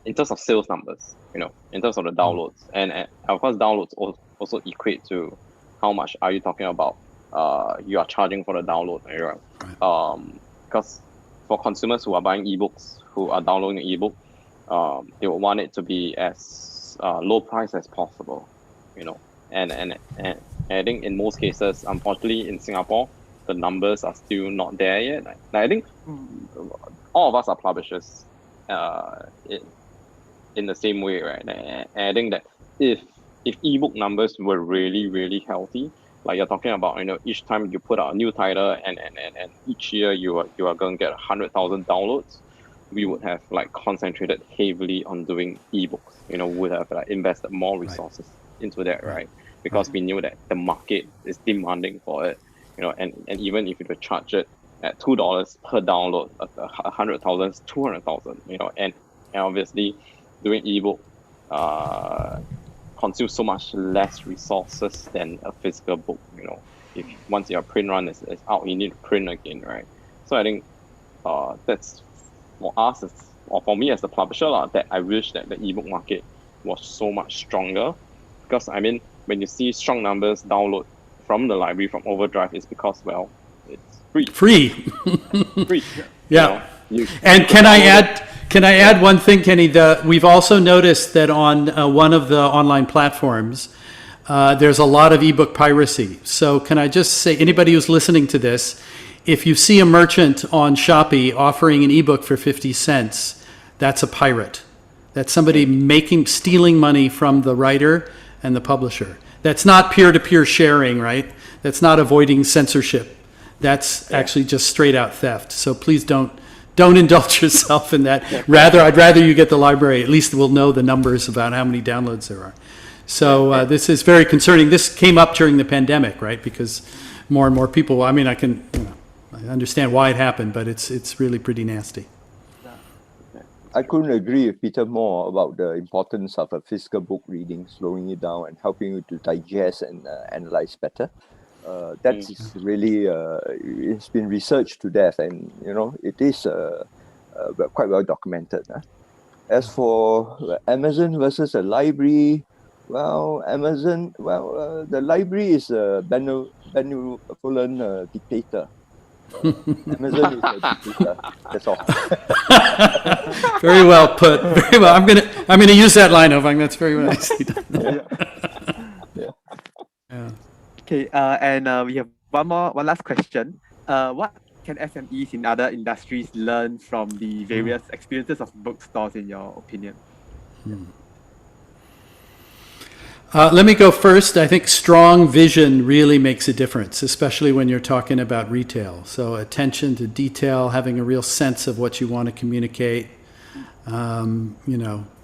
in terms of sales numbers, in terms of the downloads, and of course downloads also equate to how much are you talking about you are charging for the download, right? Because for consumers who are buying ebooks, who are downloading an ebook, they will want it to be as low price as possible, and I think in most cases, unfortunately in Singapore, the numbers are still not there yet. I think all of us are publishers in the same way, right? And I think that if ebook numbers were really, really healthy, like you're talking about, each time you put out a new title and each year you are going to get 100,000 downloads, we would have concentrated heavily on doing ebooks. Would have invested more resources into that, right? Because we knew that the market is demanding for it, and even if you would charge it at $2 per download, 100,000 is 200,000, and obviously doing ebook consumes so much less resources than a physical book. If once your print run is out, you need to print again, right? So I think that's for us, or for me as a publisher, that I wish that the ebook market was so much stronger. Because when you see strong numbers download from the library, from Overdrive, it's because, well, it's free. Free. Yeah. And can I add one thing, Kenny? We've also noticed that on one of the online platforms, there's a lot of ebook piracy. So can I just say, anybody who's listening to this, if you see a merchant on Shopee offering an ebook for 50 cents, that's a pirate. That's somebody stealing money from the writer and the publisher. That's not peer-to-peer sharing, right? That's not avoiding censorship. That's actually just straight out theft. So please don't indulge yourself in that. I'd rather you get the library. At least we'll know the numbers about how many downloads there are. So this is very concerning. This came up during the pandemic, right? Because more and more people, I understand why it happened, but it's really pretty nasty. I couldn't agree with Peter more about the importance of a physical book reading, slowing it down and helping you to digest and analyze better. That's really, it's been researched to death, and it is quite well documented. As for Amazon versus a library, the library is a benevolent dictator. Amazon is a dictator. That's all. Very well put. Very well. I'm gonna use that line, Ho Fang. That's very nicely done. Yeah. Okay, and we have one last question. What can SMEs in other industries learn from the various experiences of bookstores, in your opinion? Let me go first. I think strong vision really makes a difference, especially when you're talking about retail. So attention to detail, having a real sense of what you want to communicate,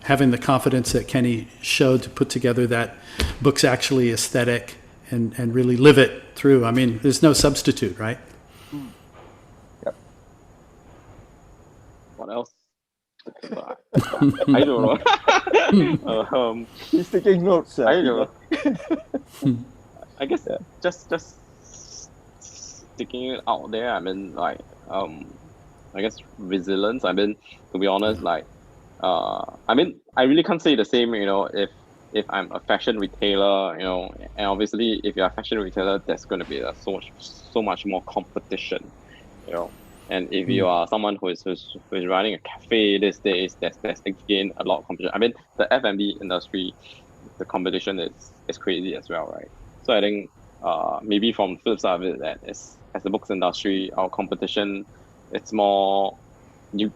having the confidence that Kenny showed to put together that book's actually aesthetic and really live it through. I mean, there's no substitute, right? Yep. What else? I don't know. He's taking notes. I don't know. I guess just sticking it out there. I mean, like, I guess resilience. I mean, to be honest, like, I mean, I really can't say the same. You know, if I'm a fashion retailer, you know, and obviously if you're a fashion retailer, there's going to be so much more competition, you know. And if you are someone who is running a cafe these days, there's again a lot of competition. I mean, the F&B industry, the competition is crazy as well, right? So I think maybe from the flip side of it, that as the books industry, our competition, it's more you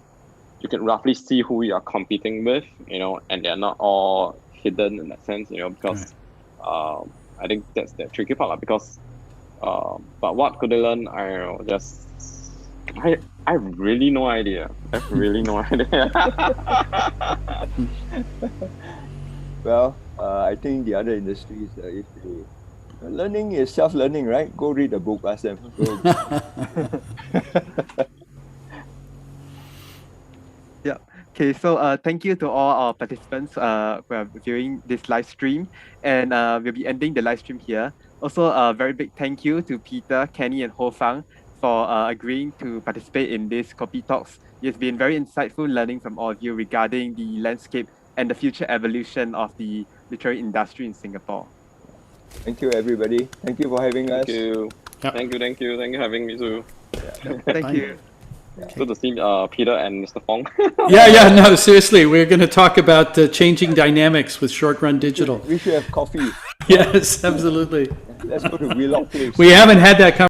can roughly see who you are competing with, you know, and they're not all hidden in that sense, you know, because I think that's the tricky part, because but what could they learn? I don't know, I have really no idea. I have really no idea. Well, I think the other industries, if they learning is self-learning, right? Go read a book, ask them. Yeah. Okay, so thank you to all our participants who are viewing this live stream, and we'll be ending the live stream here. Also, a very big thank you to Peter, Kenny, and Hoe Fang for agreeing to participate in this KopiTalks. It's been very insightful learning from all of you regarding the landscape and the future evolution of the literary industry in Singapore. Thank you, everybody. Thank you for having us. Thank you. Yep. Thank you for having me too. Thank you. Good to see Peter and Mr. Fong. Yeah, no, seriously, we're going to talk about changing dynamics with short-run digital. We should have coffee. Yes, absolutely. Let's go to Wheelock Place. We haven't had that conversation.